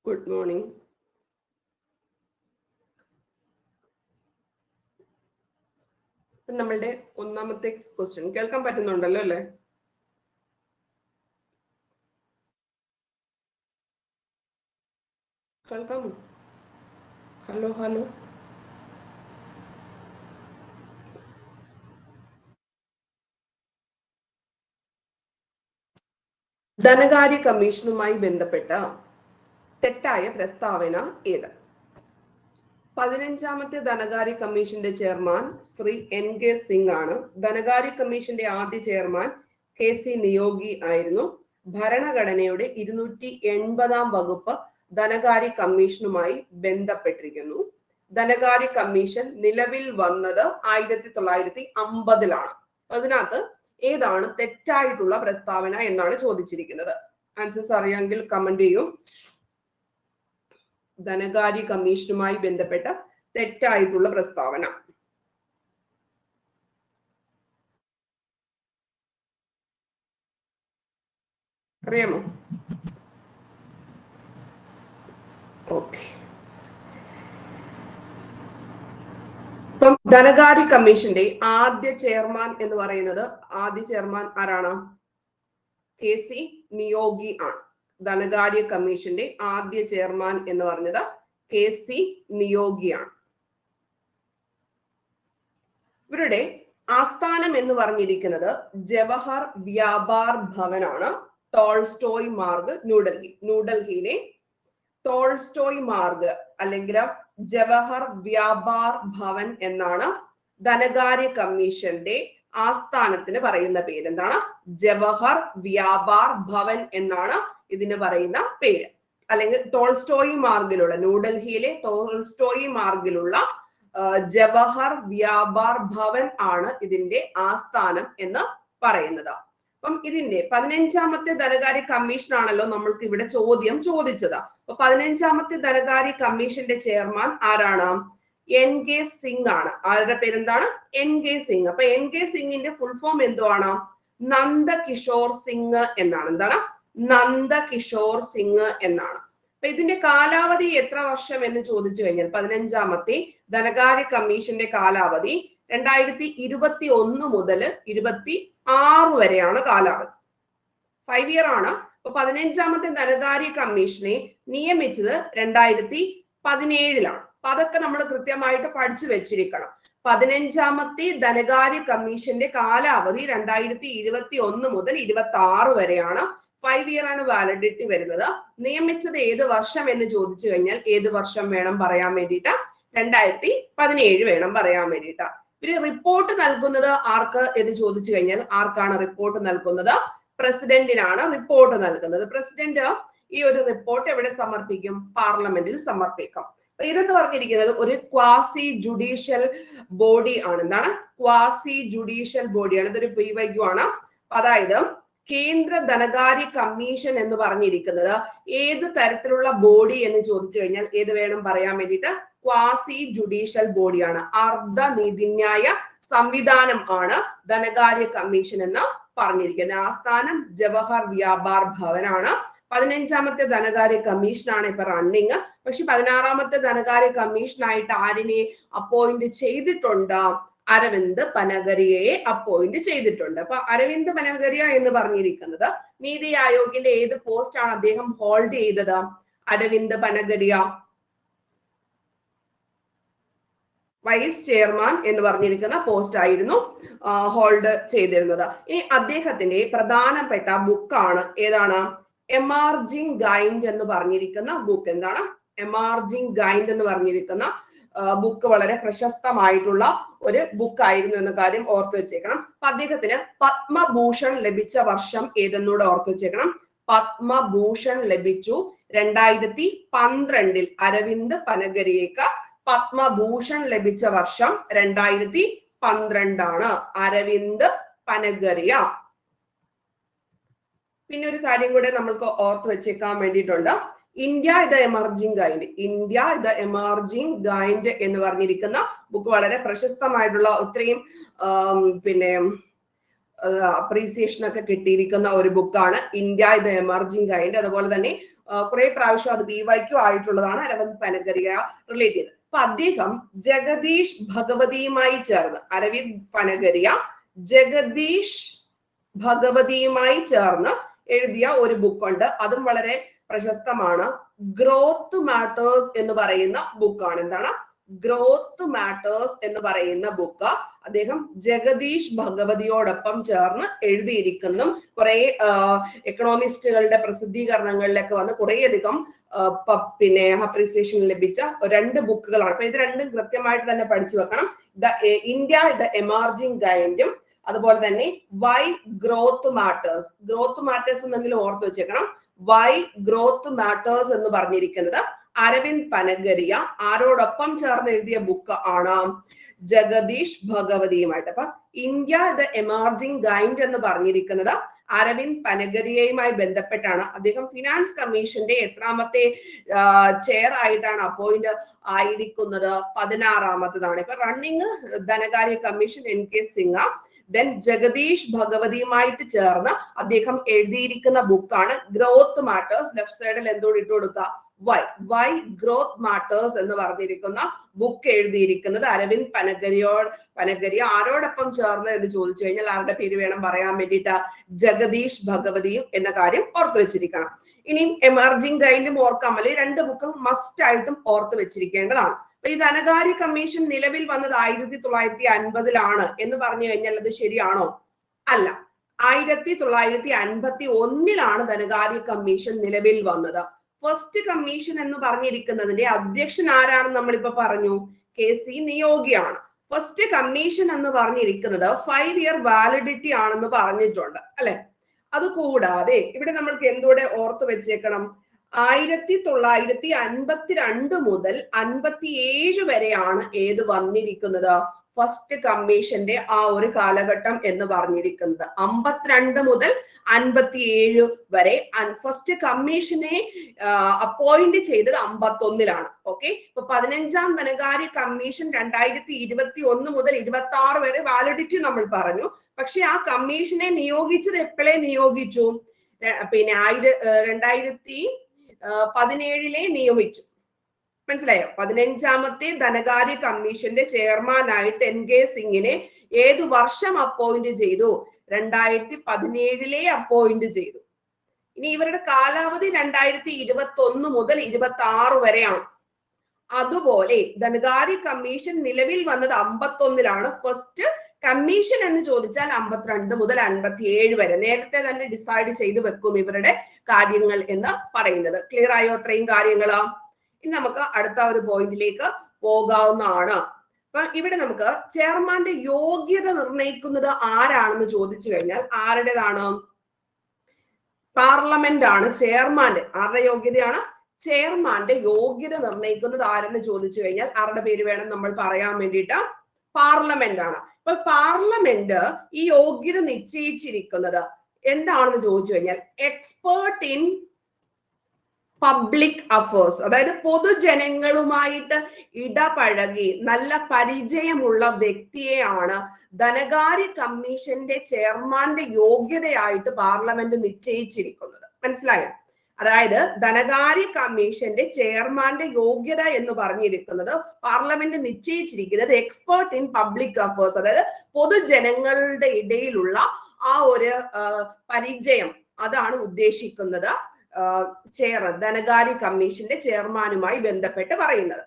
Good morning. നമ്മളുടെ ഒന്നാമത്തെ question കേൾക്കാൻ പറ്റുന്നുണ്ടല്ലോ അല്ലെ? കേൾക്കാമോ? Hello hello. ധനകാര്യ കമ്മീഷനുമായി ബന്ധപ്പെട്ട തെറ്റായ പ്രസ്താവന ഏത്? 15ാമത്തെ ധനകാര്യ കമ്മീഷന്റെ ചെയർമാൻ ശ്രീ NK സിംഗ് ആണ്. ധനകാര്യ കമ്മീഷന്റെ ആദ്യ ചെയർമാൻ KC നിയോഗി ആയിരുന്നു. ഭരണഘടനയുടെ 280 വകുപ്പ് ധനകാര്യ കമ്മീഷനുമായി ബന്ധപ്പെട്ടിരിക്കുന്നു. ധനകാര്യ കമ്മീഷൻ നിലവിൽ വന്നത് 1950-ലാണ്. അതിനകത്ത് ഏതാണ് തെറ്റായിട്ടുള്ള പ്രസ്താവന എന്നാണ് ചോദിച്ചിരിക്കുന്നത്. ആൻസേഴ്സ് അറിയാമെങ്കിൽ കമന്റ് ചെയ്യൂ. ധനകാര്യ കമ്മീഷനുമായി ബന്ധപ്പെട്ട തെറ്റായിട്ടുള്ള പ്രസ്താവന അറിയാമോ? ഓക്കെ. ഇപ്പം ധനകാര്യ കമ്മീഷന്റെ ആദ്യ ചെയർമാൻ എന്ന് പറയുന്നത് ആരാണ്? KC നിയോഗി ആണ്. ധനകാര്യ കമ്മീഷന്റെ ആദ്യ ചെയർമാൻ എന്ന് പറഞ്ഞത് KC നിയോഗിയാണ്. ഇവരുടെ ആസ്ഥാനം എന്ന് പറഞ്ഞിരിക്കുന്നത് ജവഹർ വ്യാപാർ ഭവനാണ്. ടോൾസ്റ്റോയ് മാർഗ്, ന്യൂഡൽഹിയിലെ ടോൾസ്റ്റോയ് മാർഗ് അല്ലെങ്കിൽ ജവഹർ വ്യാപാർ ഭവൻ എന്നാണ് ധനകാര്യ കമ്മീഷന്റെ ആസ്ഥാനത്തിന് പറയുന്ന പേര്. എന്താണ്? ജവഹർ വ്യാപാർ ഭവൻ എന്നാണ് ഇതിന് പറയുന്ന പേര്. അല്ലെങ്കിൽ ടോൾസ്റ്റോയ് മാർഗിലുള്ള, ന്യൂഡൽഹിയിലെ ടോൾസ്റ്റോയ് മാർഗിലുള്ള ജവഹർ വ്യാപാർ ഭവൻ ആണ് ഇതിന്റെ ആസ്ഥാനം എന്ന് പറയുന്നത്. അപ്പം ഇതിന്റെ 15ാമത്തെ ധനകാര്യ കമ്മീഷൻ ആണല്ലോ നമ്മൾക്ക് ഇവിടെ ചോദ്യം ചോദിച്ചത്. അപ്പൊ 15ാമത്തെ ധനകാര്യ കമ്മീഷന്റെ ചെയർമാൻ ആരാണ്? NK സിംഗ് ആണ്. ആരുടെ പേരെന്താണ്? NK സിംഗ്. അപ്പൊ NK സിംഗിന്റെ ഫുൾ ഫോം എന്തുവാണ്? നന്ദകിഷോർ സിംഗ് എന്നാണ്. എന്താണ്? നന്ദകിഷോർ സിംഗ് എന്നാണ്. അപ്പൊ ഇതിന്റെ കാലാവധി എത്ര വർഷം എന്ന് ചോദിച്ചു കഴിഞ്ഞാൽ 15ാമത്തെ ധനകാര്യ കമ്മീഷന്റെ കാലാവധി 2021 മുതൽ 26 വരെയാണ് കാലാവധി. 5 ഇയർ ആണ്. അപ്പൊ 15ാമത്തെ ധനകാര്യ കമ്മീഷനെ നിയമിച്ചത് 2017-ലാണ്. അപ്പൊ അതൊക്കെ നമ്മൾ കൃത്യമായിട്ട് പഠിച്ചു വെച്ചിരിക്കണം. 15ാമത്തെ ധനകാര്യ കമ്മീഷന്റെ കാലാവധി 2021 മുതൽ 26 വരെയാണ്. 5 ഇയർ ആണ് വാലിഡിറ്റി വരുന്നത്. നിയമിച്ചത് ഏത് വർഷം എന്ന് ചോദിച്ചു കഴിഞ്ഞാൽ ഏത് വർഷം വേണം പറയാൻ വേണ്ടിയിട്ട്? 2017 വേണം പറയാൻ വേണ്ടിയിട്ട്. ഇവര് റിപ്പോർട്ട് നൽകുന്നത് ആർക്ക് എന്ന് ചോദിച്ചു കഴിഞ്ഞാൽ ആർക്കാണ് റിപ്പോർട്ട് നൽകുന്നത്? പ്രസിഡന്റിനാണ് റിപ്പോർട്ട് നൽകുന്നത്. പ്രസിഡന്റ് ഈ ഒരു റിപ്പോർട്ട് എവിടെ സമർപ്പിക്കും? പാർലമെന്റിൽ സമർപ്പിക്കും. ഇതെന്ന് പറഞ്ഞിരിക്കുന്നത് ഒരു ക്വാസി ജുഡീഷ്യൽ ബോഡി ആണ്. എന്താണ്? ക്വാസി ജുഡീഷ്യൽ ബോഡിയാണ്. ഇതൊരു PYQ ആണ്. അതായത് കേന്ദ്ര ധനകാര്യ കമ്മീഷൻ എന്ന് പറഞ്ഞിരിക്കുന്നത് ഏത് തരത്തിലുള്ള ബോഡി എന്ന് ചോദിച്ചു കഴിഞ്ഞാൽ ഏത് വേണം പറയാൻ വേണ്ടിയിട്ട്? ക്വാസി ജുഡീഷ്യൽ ബോഡിയാണ്. അർദ്ധനീതിന്യായ സംവിധാനം ആണ് ധനകാര്യ കമ്മീഷൻ എന്ന് പറഞ്ഞിരിക്കുന്നത്. ആസ്ഥാനം ജവഹർ വ്യാപാർ ഭവനാണ്. 15ാമത്തെ ധനകാര്യ കമ്മീഷനാണ് ഇപ്പൊ റണ്ണിങ്. പക്ഷെ 16ാമത്തെ ധനകാര്യ കമ്മീഷനായിട്ട് ആരിനെ അപ്പോയിന്റ് ചെയ്തിട്ടുണ്ട്? അരവിന്ദ് പനഗരിയയെ അപ്പോയിന്റ് ചെയ്തിട്ടുണ്ട്. അപ്പൊ അരവിന്ദ് പനഗരിയ എന്ന് പറഞ്ഞിരിക്കുന്നത് നീതി ആയോഗിന്റെ ഏത് പോസ്റ്റ് ആണ് അദ്ദേഹം ഹോൾഡ് ചെയ്തത്? അരവിന്ദ് പനഗരിയ വൈസ് ചെയർമാൻ എന്ന് പറഞ്ഞിരിക്കുന്ന പോസ്റ്റ് ആയിരുന്നു ഹോൾഡ് ചെയ്തിരുന്നത്. ഇനി അദ്ദേഹത്തിന്റെ പ്രധാനപ്പെട്ട ബുക്കാണ് ഏതാണ്? എമർജിംഗ് ഗൈൻഡ് എന്ന് പറഞ്ഞിരിക്കുന്ന ബുക്ക്. എന്താണ്? എമർജിംഗ് ഗൈൻഡ് എന്ന് പറഞ്ഞിരിക്കുന്ന ബുക്ക് വളരെ പ്രശസ്തമായിട്ടുള്ള ഒരു ബുക്കായിരുന്നു എന്ന കാര്യം ഓർത്തു വെച്ചേക്കണം. അപ്പൊ അദ്ദേഹത്തിന് പത്മഭൂഷൺ ലഭിച്ച വർഷം ഏതെന്നൂടെ ഓർത്തു വെച്ചേക്കണം. പത്മഭൂഷൺ ലഭിച്ചു 2012. അരവിന്ദ് പനഗരിയക്ക് പത്മഭൂഷൺ ലഭിച്ച വർഷം 2012 അരവിന്ദ് പനഗരിയ. പിന്നെ ഒരു കാര്യം കൂടെ നമ്മൾക്ക് ഓർത്ത് വെച്ചേക്കാൻ വേണ്ടിയിട്ടുണ്ട്. India the emerging giant. India the emerging giant എന്ന് പറഞ്ഞിരിക്കുന്ന ബുക്ക് വളരെ പ്രശസ്തമായിട്ടുള്ള ഒത്തിരിയും പിന്നെ അപ്രീസിയേഷൻ ഒക്കെ കിട്ടിയിരിക്കുന്ന ഒരു ബുക്കാണ് ഇന്ത്യ ദ എമർജിംഗ് കൈൻഡ്. അതുപോലെ തന്നെ കുറെ പ്രാവശ്യം അത് BYQ ആയിട്ടുള്ളതാണ്. അരവിന്ദ് പനഗരിയ റിലേറ്റ് ചെയ്ത്. അപ്പൊ അദ്ദേഹം ജഗദീഷ് ഭഗവതിയുമായി ചേർന്ന്, അരവിന്ദ് പനഗരിയ ജഗദീഷ് ഭഗവതിയുമായി ചേർന്ന് എഴുതിയ ഒരു ബുക്കുണ്ട്. അതും വളരെ പ്രശസ്തമാണ്. ഗ്രോത്ത് മാറ്റേഴ്സ് എന്ന് പറയുന്ന ബുക്കാണ്. എന്താണ്? ഗ്രോത്ത് മാറ്റേഴ്സ് എന്ന് പറയുന്ന ബുക്ക് അദ്ദേഹം ജഗദീഷ് ഭഗവതിയോടൊപ്പം ചേർന്ന് എഴുതിയിരിക്കുന്നതും കുറെ എക്കണോമിസ്റ്റുകളുടെ പ്രസിദ്ധീകരണങ്ങളിലൊക്കെ വന്ന് കുറേയധികം പിന്നെ അപ്രീസിയേഷൻ ലഭിച്ച 2 ബുക്കുകളാണ്. അപ്പൊ ഇത് രണ്ടും കൃത്യമായിട്ട് തന്നെ പഠിച്ചു വെക്കണം. ഇന്ത്യ ദ എമർജിംഗ് കൈൻഡും അതുപോലെ തന്നെ why growth matters. Growth matters എന്നെങ്കിലും ഓർത്ത് വെച്ചേക്കണം. വൈ ഗ്രോത്ത് മാറ്റേഴ്സ് എന്ന് പറഞ്ഞിരിക്കുന്നത് അരവിന്ദ് പനഗരിയ ആരോടൊപ്പം ചേർന്ന് എഴുതിയ ബുക്ക് ആണ്? ജഗദീഷ് ഭഗവതിയുമായിട്ട്. അപ്പൊ ഇന്ത്യ ദ എമർജിംഗ് കൈൻഡ് എന്ന് പറഞ്ഞിരിക്കുന്നത് അരവിന്ദ് പനഗരിയയുമായി ബന്ധപ്പെട്ടാണ്. അദ്ദേഹം ഫിനാൻസ് കമ്മീഷന്റെ 8ാമത്തെ ചെയർ ആയിട്ടാണ് അപ്പോയിന്റ് ആയിരിക്കുന്നത്. 16ാമത്തതാണ്. ഇപ്പൊ റണ്ണിങ് ധനകാര്യ commission NK Singh. Then Jagdish ഭഗവതിയുമായിട്ട് ചേർന്ന് അദ്ദേഹം എഴുതിയിരിക്കുന്ന ബുക്കാണ് ഗ്രോത്ത് മാറ്റേഴ്സ്. ലെഫ്റ്റ് സൈഡിൽ എന്തോട് ഇട്ട് കൊടുക്കുക? വൈ ഗ്രോത്ത് മാറ്റേഴ്സ് എന്ന് പറഞ്ഞിരിക്കുന്ന ബുക്ക് എഴുതിയിരിക്കുന്നത് അരവിന്ദ് പനഗരിയ ആരോടൊപ്പം ചേർന്ന് എന്ന് ചോദിച്ചു കഴിഞ്ഞാൽ ആരുടെ പേര് വേണം പറയാൻ വേണ്ടിയിട്ട്? ജഗദീഷ് ഭഗവതിയും എന്ന കാര്യം ഓർത്തു വെച്ചിരിക്കണം. ഇനി എമർജിംഗ് കൈൻഡും ഓർക്കാമല്ലേ? 2 ബുക്കും മസ്റ്റ് ആയിട്ടും ഓർത്ത് വെച്ചിരിക്കേണ്ടതാണ്. അപ്പൊ ഈ ധനകാര്യ കമ്മീഷൻ നിലവിൽ വന്നത് 1950 എന്ന് പറഞ്ഞു കഴിഞ്ഞാൽ അത് ശരിയാണോ? അല്ല. 1951 ധനകാര്യ കമ്മീഷൻ നിലവിൽ വന്നത്. ഫസ്റ്റ് കമ്മീഷൻ എന്ന് പറഞ്ഞിരിക്കുന്നതിന്റെ അധ്യക്ഷൻ ആരാണെന്ന് നമ്മളിപ്പോ പറഞ്ഞു? KC നിയോഗിയാണ്. ഫസ്റ്റ് കമ്മീഷൻ എന്ന് പറഞ്ഞിരിക്കുന്നത് 5 ഇയർ വാലിഡിറ്റി ആണെന്ന് പറഞ്ഞിട്ടുണ്ട് അല്ലെ? അതുകൂടാതെ ഇവിടെ നമ്മൾക്ക് എന്തോടെ ഓർത്ത് വെച്ചേക്കണം? 1952 മുതൽ 57 വരെയാണ് ഏത് വന്നിരിക്കുന്നത്? ഫസ്റ്റ് കമ്മീഷന്റെ ആ ഒരു കാലഘട്ടം എന്ന് പറഞ്ഞിരിക്കുന്നത്. 52 മുതൽ 57 വരെ ഫസ്റ്റ് കമ്മീഷനെ അപ്പോയിന്റ് ചെയ്തത് 51 ഓക്കെ. ഇപ്പൊ 15ാം ധനകാര്യ കമ്മീഷൻ 2021 മുതൽ 26 വരെ വാലിഡിറ്റി നമ്മൾ പറഞ്ഞു. പക്ഷെ ആ കമ്മീഷനെ നിയോഗിച്ചത് എപ്പോഴേ നിയോഗിച്ചു? പിന്നെ 2017 നിയമിച്ചു. മനസ്സിലായോ? 15ാമത്തെ ധനകാര്യ കമ്മീഷന്റെ ചെയർമാനായിട്ട് NK സിംഗിനെ ഏതു വർഷം അപ്പോയിന്റ് ചെയ്തു? 2017 അപ്പോയിന്റ് ചെയ്തു. ഇനി ഇവരുടെ കാലാവധി 2021 മുതൽ 26 വരെയാണ്. അതുപോലെ ധനകാര്യ കമ്മീഷൻ നിലവിൽ വന്നത് 51 ഫസ്റ്റ് കമ്മീഷൻ എന്ന് ചോദിച്ചാൽ 52 മുതൽ 57 വരെ നേരത്തെ തന്നെ ഡിസൈഡ് ചെയ്ത് വെക്കും ഇവരുടെ കാര്യങ്ങൾ എന്ന് പറയുന്നത്. ക്ലിയർ ആയോ? അത്രയും കാര്യങ്ങൾ. ഇനി നമുക്ക് അടുത്ത ഒരു പോയിന്റിലേക്ക് പോകാവുന്നതാണ്. അപ്പൊ ഇവിടെ നമുക്ക് ചെയർമാന്റെ യോഗ്യത നിർണ്ണയിക്കുന്നത് ആരാണെന്ന് ചോദിച്ചു കഴിഞ്ഞാൽ ആരുടേതാണ്? പാർലമെന്റ് ആണ് ചെയർമാന്റെ. ആരുടെ യോഗ്യതയാണ്? ചെയർമാന്റെ യോഗ്യത നിർണ്ണയിക്കുന്നത് ആരെന്ന് ചോദിച്ചു കഴിഞ്ഞാൽ ആരുടെ പേര് വേണം നമ്മൾ പറയാൻ വേണ്ടിയിട്ട്? പാർലമെന്റ് ആണ്. അപ്പൊ പാർലമെന്റ് ഈ യോഗ്യത നിശ്ചയിച്ചിരിക്കുന്നത് എന്താണെന്ന് ചോദിച്ചു കഴിഞ്ഞാൽ എക്സ്പേർട്ട് ഇൻ പബ്ലിക് അഫേഴ്സ്, അതായത് പൊതുജനങ്ങളുമായിട്ട് ഇടപഴകി നല്ല പരിചയമുള്ള വ്യക്തിയെയാണ് ധനകാര്യ കമ്മീഷന്റെ ചെയർമാന്റെ യോഗ്യതയായിട്ട് പാർലമെന്റ് നിശ്ചയിച്ചിരിക്കുന്നത്. മനസ്സിലായോ? അതായത് ധനകാര്യ കമ്മീഷന്റെ ചെയർമാന്റെ യോഗ്യത എന്ന് പറഞ്ഞിരിക്കുന്നത് പാർലമെന്റ് നിശ്ചയിച്ചിരിക്കുന്നത് എക്സ്പേർട്ട് ഇൻ പബ്ലിക് അഫേഴ്സ്, അതായത് പൊതുജനങ്ങളുടെ ഇടയിലുള്ള ആ ഒരു പരിചയം, അതാണ് ഉദ്ദേശിക്കുന്നത് ധനകാര്യ കമ്മീഷന്റെ ചെയർമാനുമായി ബന്ധപ്പെട്ട് പറയുന്നത്.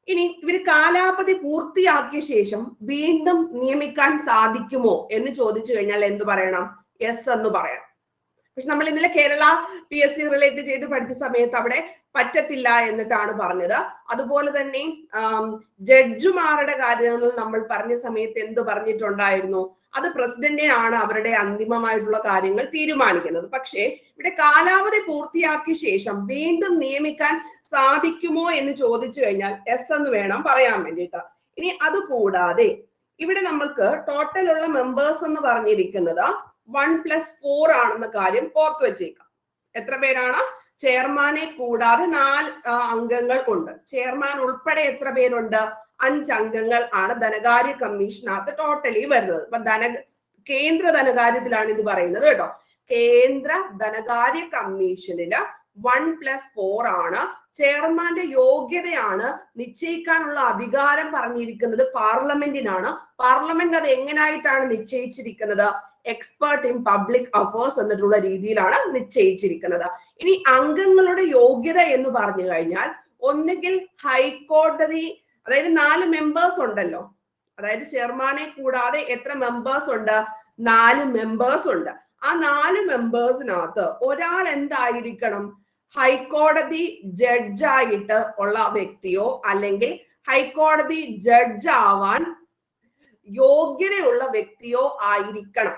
ഇനി ഇവര് കാലാവധി പൂർത്തിയാക്കിയ ശേഷം വീണ്ടും നിയമിക്കാൻ സാധിക്കുമോ എന്ന് ചോദിച്ചു കഴിഞ്ഞാൽ എന്ത് പറയണം? യെസ് എന്ന് പറയണം. പക്ഷെ നമ്മൾ ഇന്നലെ കേരള PSC റിലേറ്റ് ചെയ്ത് പഠിച്ച സമയത്ത് അവിടെ പറ്റത്തില്ല എന്നിട്ടാണ് പറഞ്ഞത്. അതുപോലെ തന്നെ ജഡ്ജിമാരുടെ കാര്യങ്ങളിൽ നമ്മൾ പറഞ്ഞ സമയത്ത് എന്ത് പറഞ്ഞിട്ടുണ്ടായിരുന്നു? അത് പ്രസിഡന്റിനാണ് അവരുടെ അന്തിമമായിട്ടുള്ള കാര്യങ്ങൾ തീരുമാനിക്കുന്നത്. പക്ഷേ ഇവിടെ കാലാവധി പൂർത്തിയാക്കിയ ശേഷം വീണ്ടും നിയമിക്കാൻ സാധിക്കുമോ എന്ന് ചോദിച്ചു കഴിഞ്ഞാൽ യെസ് എന്ന് വേണം പറയാൻ വേണ്ടിയിട്ട്. ഇനി അതുകൂടാതെ ഇവിടെ നമ്മൾക്ക് ടോട്ടൽ ഉള്ള മെമ്പേഴ്സ് എന്ന് പറഞ്ഞിരിക്കുന്നത് 1+4 ആണെന്ന കാര്യം ഓർത്തു വെച്ചേക്കാം. എത്ര പേരാണ്? ചെയർമാനെ കൂടാതെ 4 അംഗങ്ങൾ ഉണ്ട്. ചെയർമാൻ ഉൾപ്പെടെ എത്ര പേരുണ്ട്? 5 അംഗങ്ങൾ ആണ് ധനകാര്യ കമ്മീഷനകത്ത് ടോട്ടലി വരുന്നത്. അപ്പൊ കേന്ദ്ര ധനകാര്യത്തിലാണ് ഇത് പറയുന്നത് കേട്ടോ. കേന്ദ്ര ധനകാര്യ കമ്മീഷനില് 1+4 ആണ്. ചെയർമാന്റെ യോഗ്യതയാണ് നിശ്ചയിക്കാനുള്ള അധികാരം പറഞ്ഞിരിക്കുന്നത് പാർലമെന്റിനാണ്. പാർലമെന്റ് അത് എങ്ങനായിട്ടാണ് നിശ്ചയിച്ചിരിക്കുന്നത്? എക്സ്പേർട്ട് ഇൻ പബ്ലിക് അഫയേഴ്സ് എന്നിട്ടുള്ള രീതിയിലാണ് നിശ്ചയിച്ചിരിക്കുന്നത്. ഇനി അംഗങ്ങളുടെ യോഗ്യത എന്ന് പറഞ്ഞു കഴിഞ്ഞാൽ ഒന്നുകിൽ ഹൈക്കോടതി, അതായത് 4 മെമ്പേഴ്സ് ഉണ്ടല്ലോ, അതായത് ചെയർമാനെ കൂടാതെ എത്ര മെമ്പേഴ്സ് ഉണ്ട്? 4 മെമ്പേഴ്സ് ഉണ്ട്. ആ 4 മെമ്പേഴ്സിനകത്ത് ഒരാൾ എന്തായിരിക്കണം? ഹൈക്കോടതി ജഡ്ജായിട്ട് ഉള്ള വ്യക്തിയോ അല്ലെങ്കിൽ ഹൈക്കോടതി ജഡ്ജ് ആവാൻ യോഗ്യതയുള്ള വ്യക്തിയോ ആയിരിക്കണം.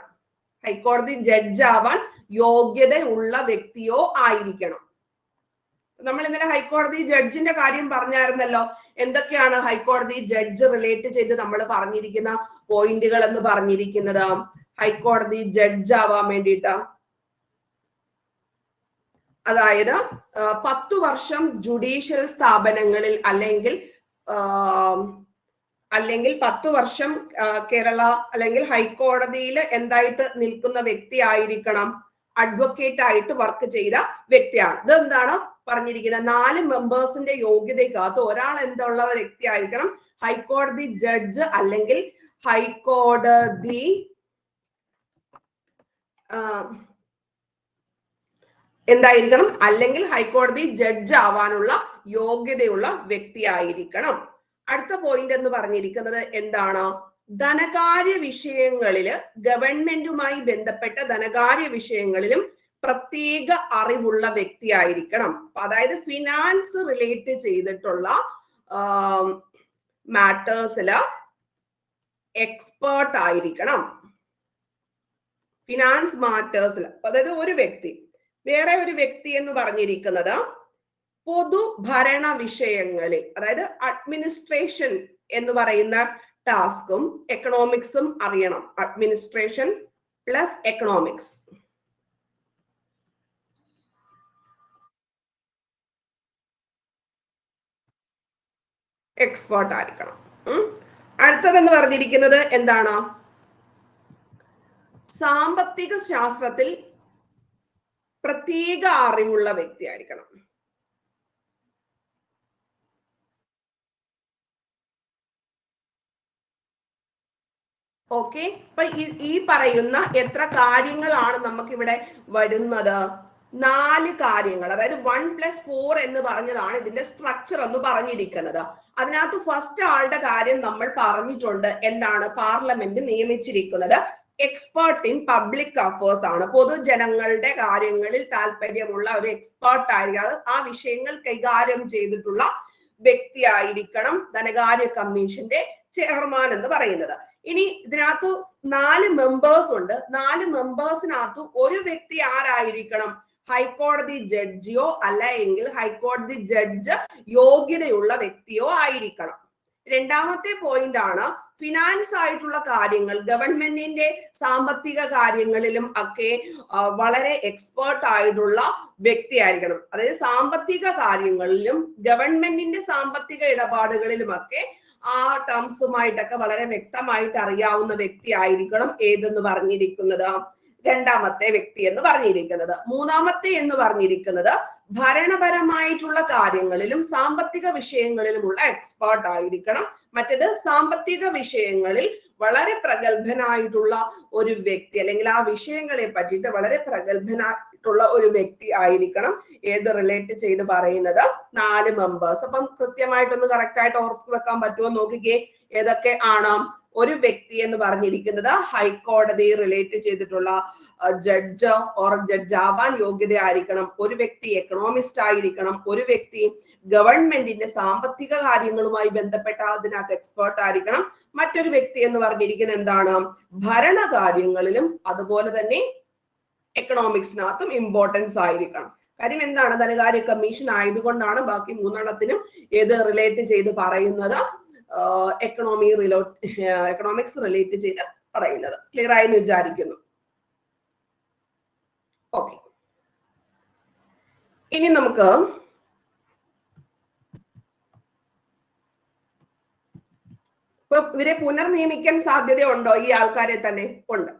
ഹൈക്കോടതി ജഡ്ജ് ആവാൻ യോഗ്യതയുള്ള വ്യക്തിയോ ആയിരിക്കണം. നമ്മൾ ഇന്നലെ ഹൈക്കോടതി ജഡ്ജിന്റെ കാര്യം പറഞ്ഞായിരുന്നല്ലോ. എന്തൊക്കെയാണ് ഹൈക്കോടതി ജഡ്ജ് റിലേറ്റ് ചെയ്ത് നമ്മൾ പറഞ്ഞിരിക്കുന്ന പോയിന്റുകൾ എന്ന് പറഞ്ഞിരിക്കുന്നത്? ഹൈക്കോടതി ജഡ്ജ് ആവാൻ വേണ്ടിയിട്ട്, അതായത് 10 വർഷം ജുഡീഷ്യൽ സ്ഥാപനങ്ങളിൽ അല്ലെങ്കിൽ 10 വർഷം കേരള അല്ലെങ്കിൽ ഹൈക്കോടതിയിൽ എന്തായിട്ട് നിൽക്കുന്ന വ്യക്തി ആയിരിക്കണം? അഡ്വക്കേറ്റ് ആയിട്ട് വർക്ക് ചെയ്ത വ്യക്തിയാണ്. ഇതെന്താണ് പറഞ്ഞിരിക്കുന്നത്? 4 മെമ്പേഴ്സിന്റെ യോഗ്യതയ്ക്കകത്ത് ഒരാൾ എന്തുള്ള വ്യക്തി ആയിരിക്കണം? ഹൈക്കോടതി ജഡ്ജ് അല്ലെങ്കിൽ ഹൈക്കോടതി എന്തായിരിക്കണം? അല്ലെങ്കിൽ ഹൈക്കോടതി ജഡ്ജ് ആവാനുള്ള യോഗ്യതയുള്ള വ്യക്തി ആയിരിക്കണം. അടുത്ത പോയിന്റ് എന്ന് പറഞ്ഞിരിക്കുന്നത് എന്താണ്? ധനകാര്യ വിഷയങ്ങളില്, ഗവൺമെന്റുമായി ബന്ധപ്പെട്ട ധനകാര്യ വിഷയങ്ങളിലും പ്രത്യേക അറിവുള്ള വ്യക്തി ആയിരിക്കണം. അതായത് ഫിനാൻസ് റിലേറ്റ് ചെയ്തിട്ടുള്ള മാറ്റേഴ്സില് എക്സ്പേർട്ട് ആയിരിക്കണം. ഫിനാൻസ് മാറ്റേഴ്സിൽ, അതായത് ഒരു വ്യക്തി. വേറെ ഒരു വ്യക്തി എന്ന് പറഞ്ഞിരിക്കുന്നത് പൊതുഭരണ വിഷയങ്ങളിൽ, അതായത് അഡ്മിനിസ്ട്രേഷൻ എന്ന് പറയുന്ന ടാസ്കും എക്കണോമിക്സും അറിയണം. Administration plus economics. എക്സ്പേർട്ട് ആയിരിക്കണം. അടുത്തതെന്ന് പറഞ്ഞിരിക്കുന്നത് എന്താണ്? സാമ്പത്തിക ശാസ്ത്രത്തിൽ പ്രത്യേക അറിവുള്ള വ്യക്തി ആയിരിക്കണം. ഓക്കെ, അപ്പൊ ഈ പറയുന്ന എത്ര കാര്യങ്ങളാണ് നമുക്കിവിടെ വരുന്നത്? 4 കാര്യങ്ങൾ. അതായത് 1+4 എന്ന് പറഞ്ഞതാണ് ഇതിന്റെ സ്ട്രക്ചർ എന്ന് പറഞ്ഞിരിക്കുന്നത്. അതിനകത്ത് ഫസ്റ്റ് ആളുടെ കാര്യം നമ്മൾ പറഞ്ഞിട്ടുണ്ട്. എന്താണ്? പാർലമെന്റ് നിയമിച്ചിരിക്കുന്നത് എക്സ്പേർട്ട് ഇൻ പബ്ലിക് അഫയേഴ്സ് ആണ്. പൊതുജനങ്ങളുടെ കാര്യങ്ങളിൽ താല്പര്യമുള്ള ഒരു എക്സ്പേർട്ട് ആയിരിക്കും. ആ വിഷയങ്ങൾ കൈകാര്യം ചെയ്തിട്ടുള്ള വ്യക്തി ആയിരിക്കണം ധനകാര്യ കമ്മീഷന്റെ ചെയർമാൻ എന്ന് പറയുന്നത്. ഇനി ഇതിനകത്ത് 4 മെമ്പേഴ്സ് ഉണ്ട്. 4 മെമ്പേഴ്സിനകത്ത് ഒരു വ്യക്തി ആരായിരിക്കണം? ഹൈക്കോടതി ജഡ്ജിയോ അല്ല എങ്കിൽ ഹൈക്കോടതി ജഡ്ജ് യോഗ്യതയുള്ള വ്യക്തിയോ ആയിരിക്കണം. രണ്ടാമത്തെ പോയിന്റ് ആണ് ഫിനാൻസ് ആയിട്ടുള്ള കാര്യങ്ങൾ, ഗവൺമെന്റിന്റെ സാമ്പത്തിക കാര്യങ്ങളിലും ഒക്കെ വളരെ എക്സ്പേർട്ട് ആയിട്ടുള്ള വ്യക്തി ആയിരിക്കണം. അതായത് സാമ്പത്തിക കാര്യങ്ങളിലും ഗവൺമെന്റിന്റെ സാമ്പത്തിക ഇടപാടുകളിലുമൊക്കെ ആ ടേംസുമായിട്ടൊക്കെ വളരെ വ്യക്തമായിട്ട് അറിയാവുന്ന വ്യക്തി ആയിരിക്കണം ഏതെന്ന് പറഞ്ഞിരിക്കുന്നത്? രണ്ടാമത്തെ വ്യക്തി എന്ന് പറഞ്ഞിരിക്കുന്നത്. മൂന്നാമത്തെ എന്ന് പറഞ്ഞിരിക്കുന്നത് ഭരണപരമായിട്ടുള്ള കാര്യങ്ങളിലും സാമ്പത്തിക വിഷയങ്ങളിലുമുള്ള എക്സ്പേർട്ട് ആയിരിക്കണം. മറ്റേത് സാമ്പത്തിക വിഷയങ്ങളിൽ വളരെ പ്രഗത്ഭനായിട്ടുള്ള ഒരു വ്യക്തി അല്ലെങ്കിൽ ആ വിഷയങ്ങളെ പറ്റിയിട്ട് വളരെ പ്രഗത്ഭനായിട്ടുള്ള ഒരു വ്യക്തി ആയിരിക്കണം. ഏത് റിലേറ്റ് ചെയ്ത് പറയുന്നത്? 4 മെമ്പേഴ്സ്. അപ്പം കൃത്യമായിട്ടൊന്ന് കറക്റ്റ് ആയിട്ട് ഓർത്ത് വെക്കാൻ പറ്റുമോ നോക്കിക്കേ. ഏതൊക്കെ ആണ്? ഒരു വ്യക്തി എന്ന് പറഞ്ഞിരിക്കുന്നത് ഹൈക്കോടതി റിലേറ്റ് ചെയ്തിട്ടുള്ള ജഡ്ജ് ഓർ ജഡ്ജ് ആവാൻ യോഗ്യത ആയിരിക്കണം. ഒരു വ്യക്തി എക്കണോമിസ്റ്റ് ആയിരിക്കണം. ഒരു വ്യക്തി ഗവൺമെന്റിന്റെ സാമ്പത്തിക കാര്യങ്ങളുമായി ബന്ധപ്പെട്ട അതിനകത്ത് എക്സ്പേർട്ട് ആയിരിക്കണം. മറ്റൊരു വ്യക്തി എന്ന് പറഞ്ഞിരിക്കുന്നത് എന്താണ്? ഭരണകാര്യങ്ങളിലും അതുപോലെ തന്നെ എക്കണോമിക്സിനകത്തും ഇമ്പോർട്ടൻസ് ആയിരിക്കണം. കാര്യം എന്താണ്? ധനകാര്യ കമ്മീഷൻ ആയതുകൊണ്ടാണ് ബാക്കി 3 ഏത് റിലേറ്റ് ചെയ്ത് പറയുന്നത്? എക്കണോമിക്സ് റിലേറ്റ് ചെയ്ത് പറയുന്നത്. ക്ലിയർ ആയെന്ന് വിചാരിക്കുന്നു. ഓക്കെ, ഇനി നമുക്ക് ഇപ്പൊ ഇവരെ പുനർനിയമിക്കാൻ സാധ്യതയുണ്ടോ? ഈ ആൾക്കാരെ തന്നെ ഉണ്ട്.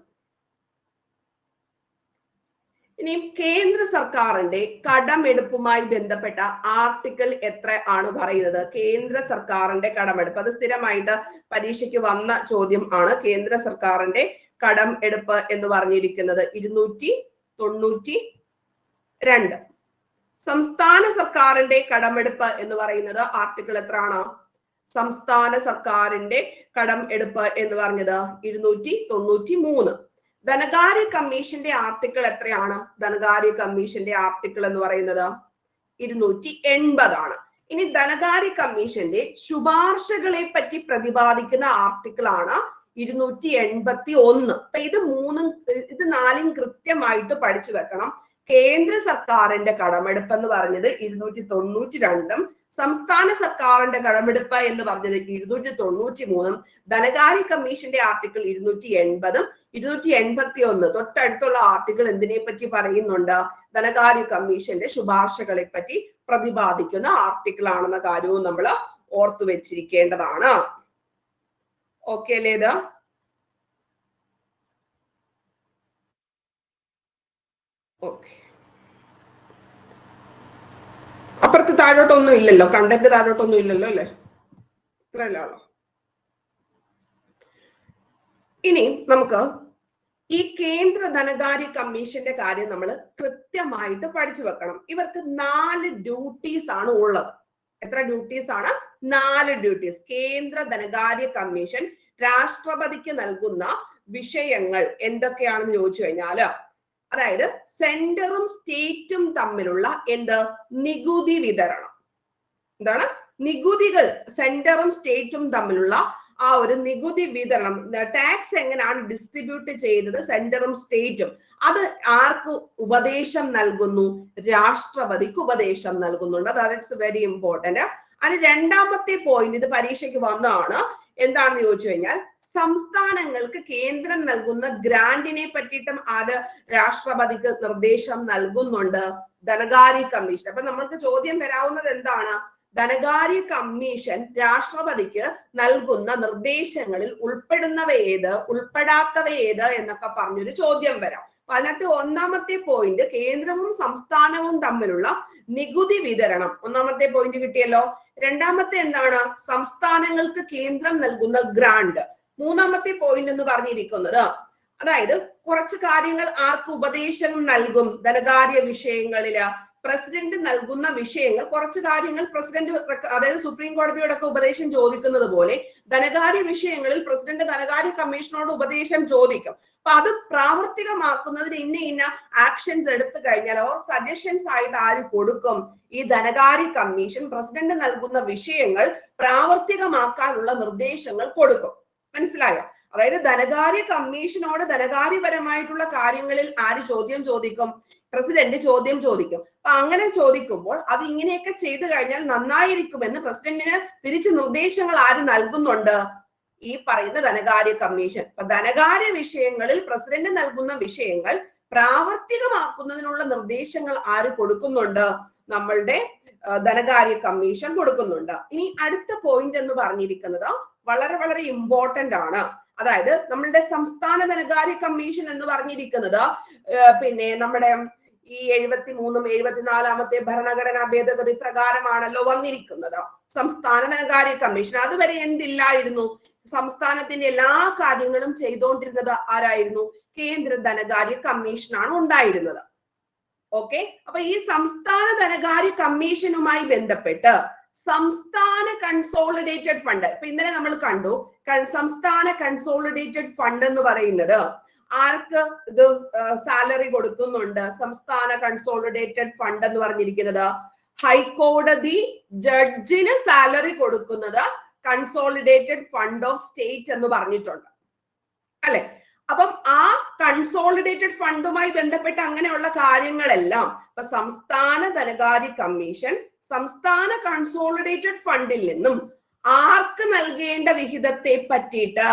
ഇനി കേന്ദ്ര സർക്കാരിന്റെ കടമെടുപ്പുമായി ബന്ധപ്പെട്ട ആർട്ടിക്കിൾ എത്ര ആണ് പറയുന്നത്? കേന്ദ്ര സർക്കാരിന്റെ കടമെടുപ്പ്, അത് സ്ഥിരമായിട്ട് പരീക്ഷയ്ക്ക് വന്ന ചോദ്യം ആണ്. കേന്ദ്ര സർക്കാരിന്റെ കടം എടുപ്പ് എന്ന് പറഞ്ഞിരിക്കുന്നത് 292. സംസ്ഥാന സർക്കാരിന്റെ കടമെടുപ്പ് എന്ന് പറയുന്നത് ആർട്ടിക്കിൾ എത്ര ആണ്? സംസ്ഥാന സർക്കാരിന്റെ കടം എടുപ്പ് എന്ന് പറഞ്ഞത് 293. ധനകാര്യ കമ്മീഷന്റെ ആർട്ടിക്കിൾ എത്രയാണ്? ധനകാര്യ കമ്മീഷന്റെ ആർട്ടിക്കിൾ എന്ന് പറയുന്നത് 280 ആണ്. ഇനി ധനകാര്യ കമ്മീഷന്റെ ശുപാർശകളെ പറ്റി പ്രതിപാദിക്കുന്ന ആർട്ടിക്കിൾ ആണ് 281. അപ്പൊ ഇത് നാലും കൃത്യമായിട്ട് പഠിച്ചു വെക്കണം. കേന്ദ്ര സർക്കാരിന്റെ കടമെടുപ്പ് എന്ന് പറഞ്ഞത് 292, സംസ്ഥാന സർക്കാരിന്റെ കടമെടുപ്പ് എന്ന് പറഞ്ഞത് 293, ധനകാര്യ കമ്മീഷന്റെ ആർട്ടിക്കിൾ 280, 281. തൊട്ടടുത്തുള്ള ആർട്ടിക്കിൾ എന്തിനെ പറ്റി പറയുന്നുണ്ട്? ധനകാര്യ കമ്മീഷന്റെ ശുപാർശകളെ പറ്റി പ്രതിപാദിക്കുന്ന ആർട്ടിക്കിൾ ആണെന്ന കാര്യവും നമ്മൾ ഓർത്തു വെച്ചിരിക്കേണ്ടതാണ്. ഓക്കെ അല്ലേ ഇത്? ഓക്കെ, അപ്പുറത്ത് താഴോട്ടൊന്നും ഇല്ലല്ലോ, കണ്ടന്റ് താഴോട്ടൊന്നും ഇല്ലല്ലോ അല്ലെ? ഇത്രയല്ലോ. ഇനി നമുക്ക് ഈ കേന്ദ്ര ധനകാര്യ കമ്മീഷന്റെ കാര്യം നമ്മൾ കൃത്യമായിട്ട് പഠിച്ചു വെക്കണം. ഇവർക്ക് 4 ഡ്യൂട്ടീസ് ആണ് ഉള്ളത്. എത്ര ഡ്യൂട്ടീസ് ആണ്? 4 ഡ്യൂട്ടീസ്. കേന്ദ്ര ധനകാര്യ കമ്മീഷൻ രാഷ്ട്രപതിക്ക് നൽകുന്ന വിഷയങ്ങൾ എന്തൊക്കെയാണെന്ന് ചോദിച്ചു കഴിഞ്ഞാല്, അതായത് സെന്ററും സ്റ്റേറ്റും തമ്മിലുള്ള നികുതി വിതരണം. എന്താണ്? നികുതികൾ സെന്ററും സ്റ്റേറ്റും തമ്മിലുള്ള ആ ഒരു നികുതി വിതരണം, ടാക്സ് എങ്ങനെയാണ് ഡിസ്ട്രിബ്യൂട്ട് ചെയ്യുന്നത് സെന്ററും സ്റ്റേറ്റും, അത് ആർക്ക് ഉപദേശം നൽകുന്നു? രാഷ്ട്രപതിക്ക് ഉപദേശം നൽകുന്നുണ്ട്. That's very important. അത് രണ്ടാമത്തെ പോയിന്റ്, ഇത് പരീക്ഷയ്ക്ക് വന്നതാണ്. എന്താണെന്ന് ചോദിച്ചു കഴിഞ്ഞാൽ, സംസ്ഥാനങ്ങൾക്ക് കേന്ദ്രം നൽകുന്ന ഗ്രാന്റിനെ പറ്റിയിട്ടും ആര് രാഷ്ട്രപതിക്ക് നിർദ്ദേശം നൽകുന്നുണ്ട്? ധനകാര്യ കമ്മീഷൻ. അപ്പൊ നമ്മൾക്ക് ചോദ്യം വരാവുന്നത് എന്താണ്? ധനകാര്യ കമ്മീഷൻ രാഷ്ട്രപതിക്ക് നൽകുന്ന നിർദ്ദേശങ്ങളിൽ ഉൾപ്പെടുന്നവ ഏത്, ഉൾപ്പെടാത്തവ ഏത് എന്നൊക്കെ പറഞ്ഞൊരു ചോദ്യം വരാം. അതിനകത്ത് ഒന്നാമത്തെ പോയിന്റ് കേന്ദ്രവും സംസ്ഥാനവും തമ്മിലുള്ള നികുതി വിതരണം, ഒന്നാമത്തെ പോയിന്റ് കിട്ടിയല്ലോ. രണ്ടാമത്തെ എന്താണ്? സംസ്ഥാനങ്ങൾക്ക് കേന്ദ്രം നൽകുന്ന ഗ്രാന്റ്. മൂന്നാമത്തെ പോയിന്റ് എന്ന് പറഞ്ഞിരിക്കുന്നത്, അതായത് കുറച്ച് കാര്യങ്ങൾ ആർക്ക് ഉപദേശം നൽകും ധനകാര്യ വിഷയങ്ങളില്? പ്രസിഡന്റ് നൽകുന്ന വിഷയങ്ങൾ, കുറച്ച് കാര്യങ്ങൾ പ്രസിഡന്റ്, അതായത് സുപ്രീം കോടതിയോടൊക്കെ ഉപദേശം ചോദിക്കുന്നത് പോലെ ധനകാര്യ വിഷയങ്ങളിൽ പ്രസിഡന്റ് ധനകാര്യ കമ്മീഷനോട് ഉപദേശം ചോദിക്കും. അപ്പൊ അത് പ്രാവർത്തികമാക്കുന്നതിന് ഇന്ന ആക്ഷൻസ് എടുത്തു കഴിഞ്ഞാൽ അവർ സജഷൻസ് ആയിട്ട് ആര് കൊടുക്കും? ഈ ധനകാര്യ കമ്മീഷൻ പ്രസിഡന്റ് നൽകുന്ന വിഷയങ്ങൾ പ്രാവർത്തികമാക്കാനുള്ള നിർദ്ദേശങ്ങൾ കൊടുക്കും. മനസ്സിലായോ? അതായത് ധനകാര്യ കമ്മീഷനോട് ധനകാര്യപരമായിട്ടുള്ള കാര്യങ്ങളിൽ ആര് ചോദ്യം ചോദിക്കും? പ്രസിഡന്റ് ചോദ്യം ചോദിക്കും. അപ്പൊ അങ്ങനെ ചോദിക്കുമ്പോൾ അത് ഇങ്ങനെയൊക്കെ ചെയ്തു കഴിഞ്ഞാൽ നന്നായിരിക്കുമെന്ന് പ്രസിഡന്റിന് തിരിച്ച് നിർദ്ദേശങ്ങൾ ആര് നൽകുന്നുണ്ട്? ഈ പറയുന്ന ധനകാര്യ കമ്മീഷൻ. അപ്പൊ ധനകാര്യ വിഷയങ്ങളിൽ പ്രസിഡന്റ് നൽകുന്ന വിഷയങ്ങൾ പ്രാവർത്തികമാക്കുന്നതിനുള്ള നിർദ്ദേശങ്ങൾ ആര് കൊടുക്കുന്നുണ്ട്? നമ്മളുടെ ധനകാര്യ കമ്മീഷൻ കൊടുക്കുന്നുണ്ട്. ഇനി അടുത്ത പോയിന്റ് എന്ന് പറഞ്ഞിരിക്കുന്നത് വളരെ വളരെ ഇമ്പോർട്ടന്റ് ആണ്. അതായത് നമ്മളുടെ സംസ്ഥാന ധനകാര്യ കമ്മീഷൻ എന്ന് പറഞ്ഞിരിക്കുന്നത് പിന്നെ നമ്മുടെ ഈ 73 74 ഭരണഘടനാ ഭേദഗതി പ്രകാരമാണല്ലോ വന്നിരിക്കുന്നത് സംസ്ഥാന ധനകാര്യ കമ്മീഷൻ. അതുവരെ എന്തില്ലായിരുന്നു? സംസ്ഥാനത്തിന്റെ എല്ലാ കാര്യങ്ങളും ചെയ്തുകൊണ്ടിരുന്നത് ആരായിരുന്നു? കേന്ദ്ര ധനകാര്യ കമ്മീഷനാണ് ഉണ്ടായിരുന്നത്. ഓക്കെ, അപ്പൊ ഈ സംസ്ഥാന ധനകാര്യ കമ്മീഷനുമായി ബന്ധപ്പെട്ട് സംസ്ഥാന കൺസോളിഡേറ്റഡ് ഫണ്ട്, ഇപ്പൊ ഇന്നലെ നമ്മൾ കണ്ടു, സംസ്ഥാന കൺസോളിഡേറ്റഡ് ഫണ്ട് എന്ന് പറയുന്നത് ആർക്ക് ഇത് സാലറി കൊടുക്കുന്നുണ്ട്? സംസ്ഥാന കൺസോളിഡേറ്റഡ് ഫണ്ട് എന്ന് പറഞ്ഞിരിക്കുന്നത് ഹൈക്കോടതി ജഡ്ജിന് സാലറി കൊടുക്കുന്നത് കൺസോളിഡേറ്റഡ് ഫണ്ട് ഓഫ് സ്റ്റേറ്റ് എന്ന് പറഞ്ഞിട്ടുണ്ട് അല്ലെ? അപ്പം ആ കൺസോളിഡേറ്റഡ് ഫണ്ടുമായി ബന്ധപ്പെട്ട് അങ്ങനെയുള്ള കാര്യങ്ങളെല്ലാം ഇപ്പൊ സംസ്ഥാന ധനകാര്യ കമ്മീഷൻ സംസ്ഥാന കൺസോളിഡേറ്റഡ് ഫണ്ടിൽ നിന്നും ആർക്ക് നൽകേണ്ട വിഹിതത്തെ പറ്റിയിട്ട്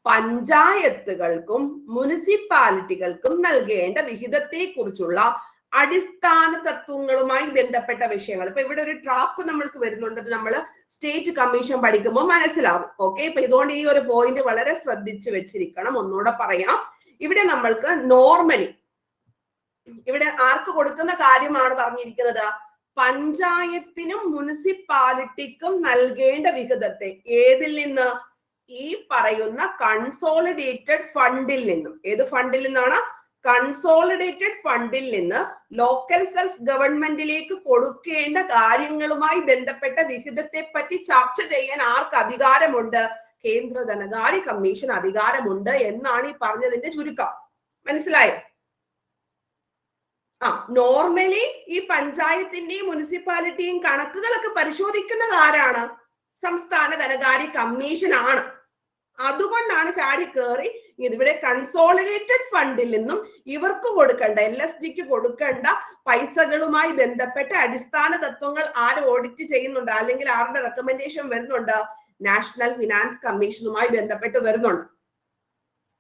പഞ്ചായത്തുകൾക്കും മുനിസിപ്പാലിറ്റികൾക്കും നൽകേണ്ട വിഹിതത്തെ കുറിച്ചുള്ള അടിസ്ഥാന തത്വങ്ങളുമായി ബന്ധപ്പെട്ട വിഷയങ്ങൾ. ഇപ്പൊ ഇവിടെ ഒരു ട്രാപ്പ് നമ്മൾക്ക് വരുന്നുണ്ട്, നമ്മൾ സ്റ്റേറ്റ് കമ്മീഷൻ പഠിക്കുമ്പോൾ മനസ്സിലാവും. ഓക്കെ, ഇപ്പൊ ഇതുകൊണ്ട് ഈ ഒരു പോയിന്റ് വളരെ ശ്രദ്ധിച്ചു വെച്ചിരിക്കണം. ഒന്നുകൂടെ പറയാം, ഇവിടെ നമ്മൾക്ക് നോർമലി ഇവിടെ ആർക്ക് കൊടുക്കുന്ന കാര്യമാണ് പറഞ്ഞിരിക്കുന്നത്? പഞ്ചായത്തിനും മുനിസിപ്പാലിറ്റിക്കും നൽകേണ്ട വിഹിതത്തെ ഏതിൽ നിന്ന്? ഈ പറയുന്ന കൺസോളിഡേറ്റഡ് ഫണ്ടിൽ നിന്നും. ഏത് ഫണ്ടിൽ നിന്നാണ്? കൺസോളിഡേറ്റഡ് ഫണ്ടിൽ നിന്ന് ലോക്കൽ സെൽഫ് ഗവൺമെന്റിലേക്ക് കൊടുക്കേണ്ട കാര്യങ്ങളുമായി ബന്ധപ്പെട്ട വിഹിതത്തെ പറ്റി ചർച്ച ചെയ്യാൻ ആർക്ക് അധികാരമുണ്ട്? കേന്ദ്ര ധനകാര്യ കമ്മീഷൻ അധികാരമുണ്ട് എന്നാണ് ഈ പറഞ്ഞതിന്റെ ചുരുക്കം. മനസ്സിലായോ? നോർമലി ഈ പഞ്ചായത്തിന്റെയും മുനിസിപ്പാലിറ്റിയും കണക്കുകളൊക്കെ പരിശോധിക്കുന്നത് ആരാണ്? സംസ്ഥാന ധനകാര്യ കമ്മീഷൻ ആണ്. അതുകൊണ്ടാണ് ചാടി കയറി ഇതിവിടെ കൺസോളിഡേറ്റഡ് ഫണ്ടിൽ നിന്നും ഇവർക്ക് കൊടുക്കേണ്ട LSDക്ക് കൊടുക്കേണ്ട പൈസകളുമായി ബന്ധപ്പെട്ട അടിസ്ഥാന തത്വങ്ങൾ ആര് ഓഡിറ്റ് ചെയ്യുന്നുണ്ട്, അല്ലെങ്കിൽ ആരുടെ റെക്കമെൻഡേഷൻ വരുന്നുണ്ട്? നാഷണൽ ഫിനാൻസ് കമ്മീഷനുമായി ബന്ധപ്പെട്ട് വരുന്നുണ്ട്.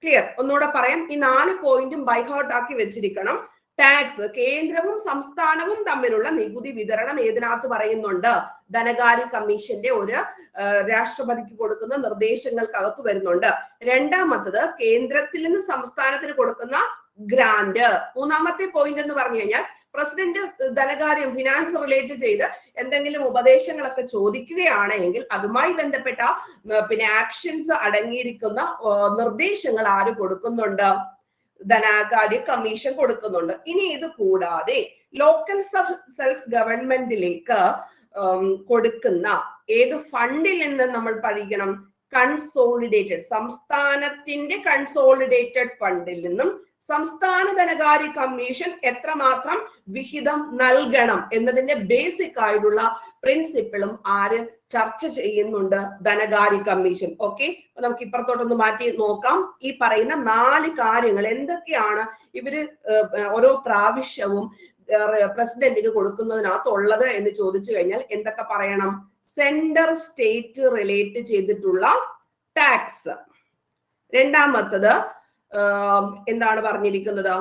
ക്ലിയർ? ഒന്നുകൂടെ പറയാം, ഈ 4 പോയിന്റും ബൈഹാർട്ട് ആക്കി വെച്ചിരിക്കണം. ടാക്സ്, കേന്ദ്രവും സംസ്ഥാനവും തമ്മിലുള്ള നികുതി വിതരണം ഏതിനകത്ത് പറയുന്നുണ്ട്? ധനകാര്യ കമ്മീഷന്റെ ഒരു രാഷ്ട്രപതിക്ക് കൊടുക്കുന്ന നിർദ്ദേശങ്ങൾക്കകത്ത് വരുന്നുണ്ട്. രണ്ടാമത്തത് കേന്ദ്രത്തിൽ നിന്ന് സംസ്ഥാനത്തിന് കൊടുക്കുന്ന ഗ്രാന്റ്. മൂന്നാമത്തെ പോയിന്റ് എന്ന് പറഞ്ഞു കഴിഞ്ഞാൽ പ്രസിഡന്റ് ധനകാര്യം ഫിനാൻസ് റിലേറ്റ് ചെയ്ത് എന്തെങ്കിലും ഉപദേശങ്ങളൊക്കെ ചോദിക്കുകയാണെങ്കിൽ അതുമായി ബന്ധപ്പെട്ട ആക്ഷൻസ് അടങ്ങിയിരിക്കുന്ന നിർദ്ദേശങ്ങൾ ആര് കൊടുക്കുന്നുണ്ട്? ധനകാര്യ കമ്മീഷൻ കൊടുക്കുന്നുണ്ട്. ഇനി ഇത് കൂടാതെ ലോക്കൽ സെൽഫ് ഗവൺമെന്റിലേക്ക് കൊടുക്കുന്ന ഏത് ഫണ്ടിൽ നിന്ന് നമ്മൾ പഠിക്കണം? കൺസോളിഡേറ്റഡ്, സംസ്ഥാനത്തിന്റെ കൺസോളിഡേറ്റഡ് ഫണ്ടിൽ നിന്നും സംസ്ഥാന ധനകാര്യ കമ്മീഷൻ എത്രമാത്രം വിഹിതം നൽകണം എന്നതിന്റെ ബേസിക് ആയിട്ടുള്ള പ്രിൻസിപ്പിളും ആര് ചർച്ച ചെയ്യുന്നുണ്ട്? ധനകാര്യ കമ്മീഷൻ. ഓക്കെ, നമുക്ക് ഇപ്പുറത്തോട്ടൊന്ന് മാറ്റി നോക്കാം. ഈ പറയുന്ന 4 കാര്യങ്ങൾ എന്തൊക്കെയാണ് ഇവര് ഓരോ പ്രാവശ്യവും പ്രസിഡന്റിന് കൊടുക്കുന്നതിനകത്തുള്ളത് എന്ന് ചോദിച്ചു കഴിഞ്ഞാൽ എന്തൊക്കെ പറയണം? സെന്റർ സ്റ്റേറ്റ് റിലേറ്റ് ചെയ്തിട്ടുള്ള ടാക്സ്. രണ്ടാമത്തത് എന്താണ് പറഞ്ഞിരിക്കുന്നത്?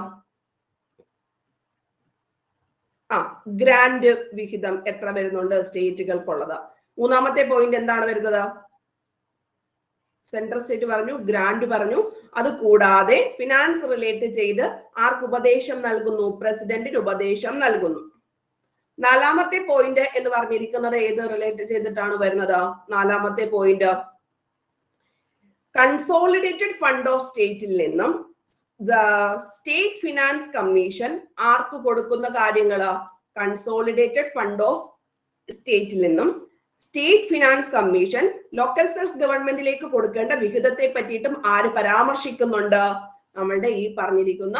ഗ്രാന്റ് വിഹിതം എത്ര വരുന്നുണ്ട് സ്റ്റേറ്റുകൾക്കുള്ളത്. മൂന്നാമത്തെ പോയിന്റ് എന്താണ് വരുന്നത്? സെൻട്രൽ സ്റ്റേറ്റ് പറഞ്ഞു, ഗ്രാന്റ് പറഞ്ഞു. അത് കൂടാതെ ഫിനാൻസ് റിലേറ്റ് ചെയ്ത് ആർക്ക് ഉപദേശം നൽകുന്നു? പ്രസിഡന്റിന് ഉപദേശം നൽകുന്നു. നാലാമത്തെ പോയിന്റ് എന്ന് പറഞ്ഞിരിക്കുന്നത് ഏത് റിലേറ്റ് ചെയ്തിട്ടാണ് വരുന്നത്? നാലാമത്തെ പോയിന്റ് കൺസോളിഡേറ്റഡ് ഫണ്ട് ഓഫ് സ്റ്റേറ്റിൽ നിന്നും സ്റ്റേറ്റ് ഫിനാൻസ് കമ്മീഷൻ ആർക്ക് കൊടുക്കുന്ന കാര്യങ്ങള്? കൺസോളിഡേറ്റഡ് ഫണ്ട് ഓഫ് സ്റ്റേറ്റിൽ നിന്നും state finance commission local self ഗവൺമെന്റിലേക്ക് കൊടുക്കേണ്ട വിഹിതത്തെ പറ്റിയിട്ടും ആര് പരാമർശിക്കുന്നുണ്ട്? നമ്മളുടെ ഈ പറഞ്ഞിരിക്കുന്ന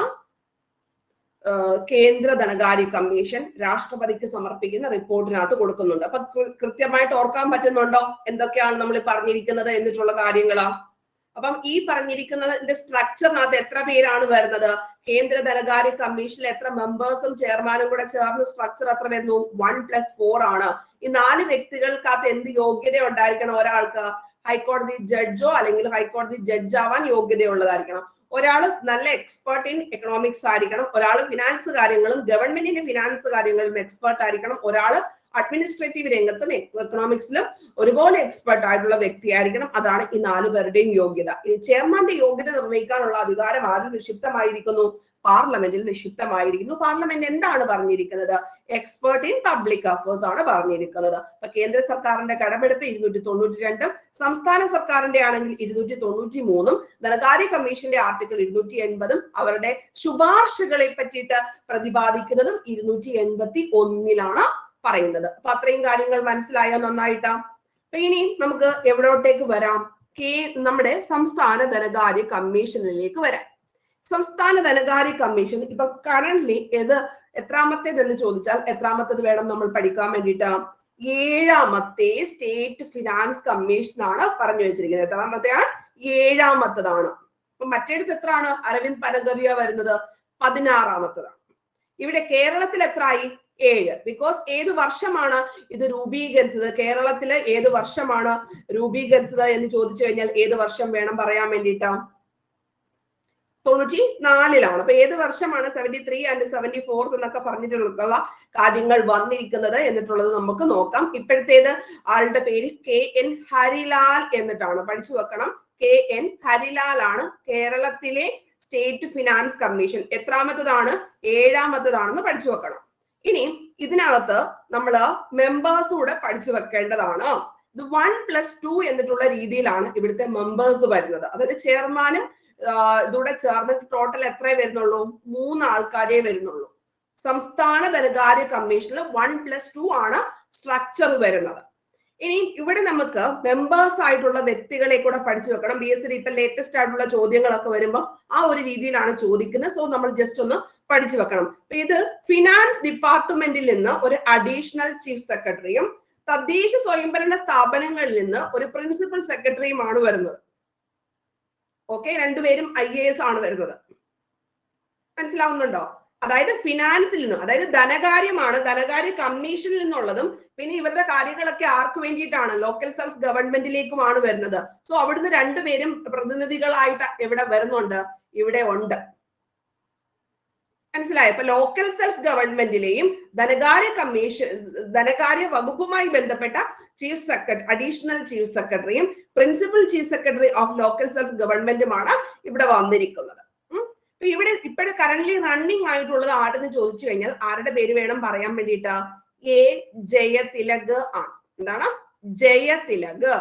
കേന്ദ്ര ധനകാര്യ കമ്മീഷൻ രാഷ്ട്രപതിക്ക് സമർപ്പിക്കുന്ന റിപ്പോർട്ടിനകത്ത് കൊടുക്കുന്നുണ്ട്. അപ്പൊ കൃത്യമായിട്ട് ഓർക്കാൻ പറ്റുന്നുണ്ടോ എന്തൊക്കെയാണ് നമ്മൾ പറഞ്ഞിരിക്കുന്നത് എന്നിട്ടുള്ള കാര്യങ്ങള്? അപ്പം ഈ പറഞ്ഞിരിക്കുന്നതിന്റെ സ്ട്രക്ചറിനകത്ത് എത്ര പേരാണ് വരുന്നത്? കേന്ദ്ര ധനകാര്യ കമ്മീഷനിൽ എത്ര മെമ്പേഴ്സും ചെയർമാനും കൂടെ ചേർന്ന് സ്ട്രക്ചർ എത്ര വരുന്നു? 1+4 ആണ്. ഈ 4 വ്യക്തികൾക്കകത്ത് എന്ത് യോഗ്യത ഉണ്ടായിരിക്കണം? ഒരാൾക്ക് ഹൈക്കോടതി ജഡ്ജോ അല്ലെങ്കിൽ ഹൈക്കോടതി ജഡ്ജ് ആവാൻ യോഗ്യതയുള്ളതായിരിക്കണം. ഒരാൾ നല്ല എക്സ്പേർട്ട് ഇൻ എക്കണോമിക്സ് ആയിരിക്കണം. ഒരാൾ ഫിനാൻസ് കാര്യങ്ങളും ഗവൺമെന്റിന്റെ ഫിനാൻസ് കാര്യങ്ങളിലും എക്സ്പേർട്ട് ആയിരിക്കണം. ഒരാൾ അഡ്മിനിസ്ട്രേറ്റീവ് രംഗത്തും എക്കണോമിക്സിലും ഒരുപോലെ എക്സ്പെർട്ട് ആയിട്ടുള്ള വ്യക്തിയായിരിക്കണം. അതാണ് ഈ 4 പേരുടെയും യോഗ്യത. ഈ ചെയർമാന്റെ യോഗ്യത നിർണ്ണയിക്കാനുള്ള അധികാരം ആരിൽ നിക്ഷിപ്തമായിരിക്കുന്നു? പാർലമെന്റിൽ നിക്ഷിപ്തമായിരിക്കുന്നു. പാർലമെന്റ് എന്താണ് പറഞ്ഞിരിക്കുന്നത്? എക്സ്പേർട്ട് ഇൻ പബ്ലിക് അഫയേഴ്സ് ആണ് പറഞ്ഞിരിക്കുന്നത്. അപ്പൊ കേന്ദ്ര സർക്കാരിന്റെ കടമെടുപ്പ് 292, സംസ്ഥാന സർക്കാരിന്റെ ആണെങ്കിൽ 293, ധനകാര്യ കമ്മീഷന്റെ ആർട്ടിക്കിൾ 280 അവരുടെ ശുപാർശകളെ പറ്റിയിട്ട് പ്രതിപാദിക്കുന്നതും 281 പറയുന്നത്. അപ്പൊ അത്രയും കാര്യങ്ങൾ മനസ്സിലായോ? നന്നായിട്ടാ. അപ്പൊ ഇനി നമുക്ക് എവിടോട്ടേക്ക് വരാം? നമ്മുടെ സംസ്ഥാന ധനകാര്യ കമ്മീഷനിലേക്ക് വരാം. സംസ്ഥാന ധനകാര്യ കമ്മീഷൻ ഇപ്പൊ കറന്റ്ലി എത്രാമത്തേതെന്ന് ചോദിച്ചാൽ എത്രാമത്തേത് വേണം നമ്മൾ പഠിക്കാൻ വേണ്ടിയിട്ട്? 7ാമത്തെ സ്റ്റേറ്റ് ഫിനാൻസ് കമ്മീഷനാണ് പറഞ്ഞു വെച്ചിരിക്കുന്നത്. എത്രാമത്തെയാണ്? 7ാമത്തതാണ്. അപ്പൊ മറ്റേടത്ത് എത്രയാണ്? അരവിന്ദ് പനഗറിയ വരുന്നത് 16ാമത്തതാണ്. ഇവിടെ കേരളത്തിൽ എത്രയായി? 7. ബിക്കോസ് ഏത് വർഷമാണ് ഇത് രൂപീകരിച്ചത്? കേരളത്തില് ഏത് വർഷമാണ് രൂപീകരിച്ചത് എന്ന് ചോദിച്ചു കഴിഞ്ഞാൽ ഏത് വർഷം വേണം പറയാൻ വേണ്ടിയിട്ട്? 94ലാണ്. അപ്പൊ ഏത് വർഷമാണ് 73 and 74 എന്നൊക്കെ പറഞ്ഞിട്ടുള്ള കാര്യങ്ങൾ വന്നിരിക്കുന്നത് എന്നിട്ടുള്ളത് നമുക്ക് നോക്കാം. ഇപ്പോഴത്തേത് ആളുടെ പേര് KN ഹരിലാൽ എന്നിട്ടാണ്. പഠിച്ചു വെക്കണം. KN ഹരിലാൽ ആണ് കേരളത്തിലെ സ്റ്റേറ്റ് ഫിനാൻസ് കമ്മീഷൻ എത്രാമത്തതാണ്? 7ാമത്തതാണെന്ന് പഠിച്ചു വെക്കണം. ഇനി ഇതിനകത്ത് നമ്മൾ മെമ്പേഴ്സ് കൂടെ പഠിച്ചു വെക്കേണ്ടതാണ്. ഇത് 1+2 എന്നിട്ടുള്ള രീതിയിലാണ് ഇവിടുത്തെ മെമ്പേഴ്സ് വരുന്നത്. അതായത് ചെയർമാനും ഇതൂടെ ചേർന്ന് ടോട്ടൽ എത്രയേ വരുന്നുള്ളൂ? 3 ആൾക്കാരേ വരുന്നുള്ളൂ. സംസ്ഥാന ധനകാര്യ കമ്മീഷനിൽ 1+2 ആണ് സ്ട്രക്ചർ വരുന്നത്. ഇനി ഇവിടെ നമുക്ക് മെമ്പേഴ്സ് ആയിട്ടുള്ള വ്യക്തികളെ കൂടെ പഠിച്ചു വെക്കണം. BSc ഇപ്പൊ ലേറ്റസ്റ്റ് ആയിട്ടുള്ള ചോദ്യങ്ങളൊക്കെ വരുമ്പോൾ ആ ഒരു രീതിയിലാണ് ചോദിക്കുന്നത്. സോ നമ്മൾ ജസ്റ്റ് ഒന്ന് പഠിച്ചു വെക്കണം. ഇത് ഫിനാൻസ് ഡിപ്പാർട്ട്മെന്റിൽ നിന്ന് ഒരു അഡീഷണൽ ചീഫ് സെക്രട്ടറിയും തദ്ദേശ സ്വയംഭരണ സ്ഥാപനങ്ങളിൽ നിന്ന് ഒരു പ്രിൻസിപ്പൽ സെക്രട്ടറിയുമാണ് വരുന്നത്. ഓക്കെ, രണ്ടുപേരും IAS ആണ് വരുന്നത്. മനസ്സിലാവുന്നുണ്ടോ? അതായത് ഫിനാൻസിൽ നിന്നും, അതായത് ധനകാര്യമാണ്, ധനകാര്യ കമ്മീഷനിൽ നിന്നുള്ളതും പിന്നെ ഇവരുടെ കാര്യങ്ങളൊക്കെ ആർക്ക് വേണ്ടിയിട്ടാണ്? ലോക്കൽ സെൽഫ് ഗവൺമെന്റിലേക്കുമാണ് വരുന്നത്. സോ അവിടുന്ന് രണ്ടുപേരും പ്രതിനിധികളായിട്ട് ഇവിടെ വരുന്നുണ്ട്, ഇവിടെ ഉണ്ട്. മനസ്സിലായോ? ഇപ്പൊ ലോക്കൽ സെൽഫ് ഗവൺമെന്റിലെയും ധനകാര്യ കമ്മീഷൻ, ധനകാര്യ വകുപ്പുമായി ബന്ധപ്പെട്ട ചീഫ് സെക്രട്ടറി, അഡീഷണൽ ചീഫ് സെക്രട്ടറിയും principal chief secretary of local self ഗവൺമെന്റുമാണ് ഇവിടെ വന്നിരിക്കുന്നത്. ഇവിടെ ഇപ്പോഴും കറന്റ് റണ്ണിങ് ആയിട്ടുള്ളത് ആരെന്ന് ചോദിച്ചു കഴിഞ്ഞാൽ ആരുടെ പേര് വേണം പറയാൻ വേണ്ടിയിട്ട്? A. ജയതിലക് ആണ്. എന്താണ്? ജയതിലക്.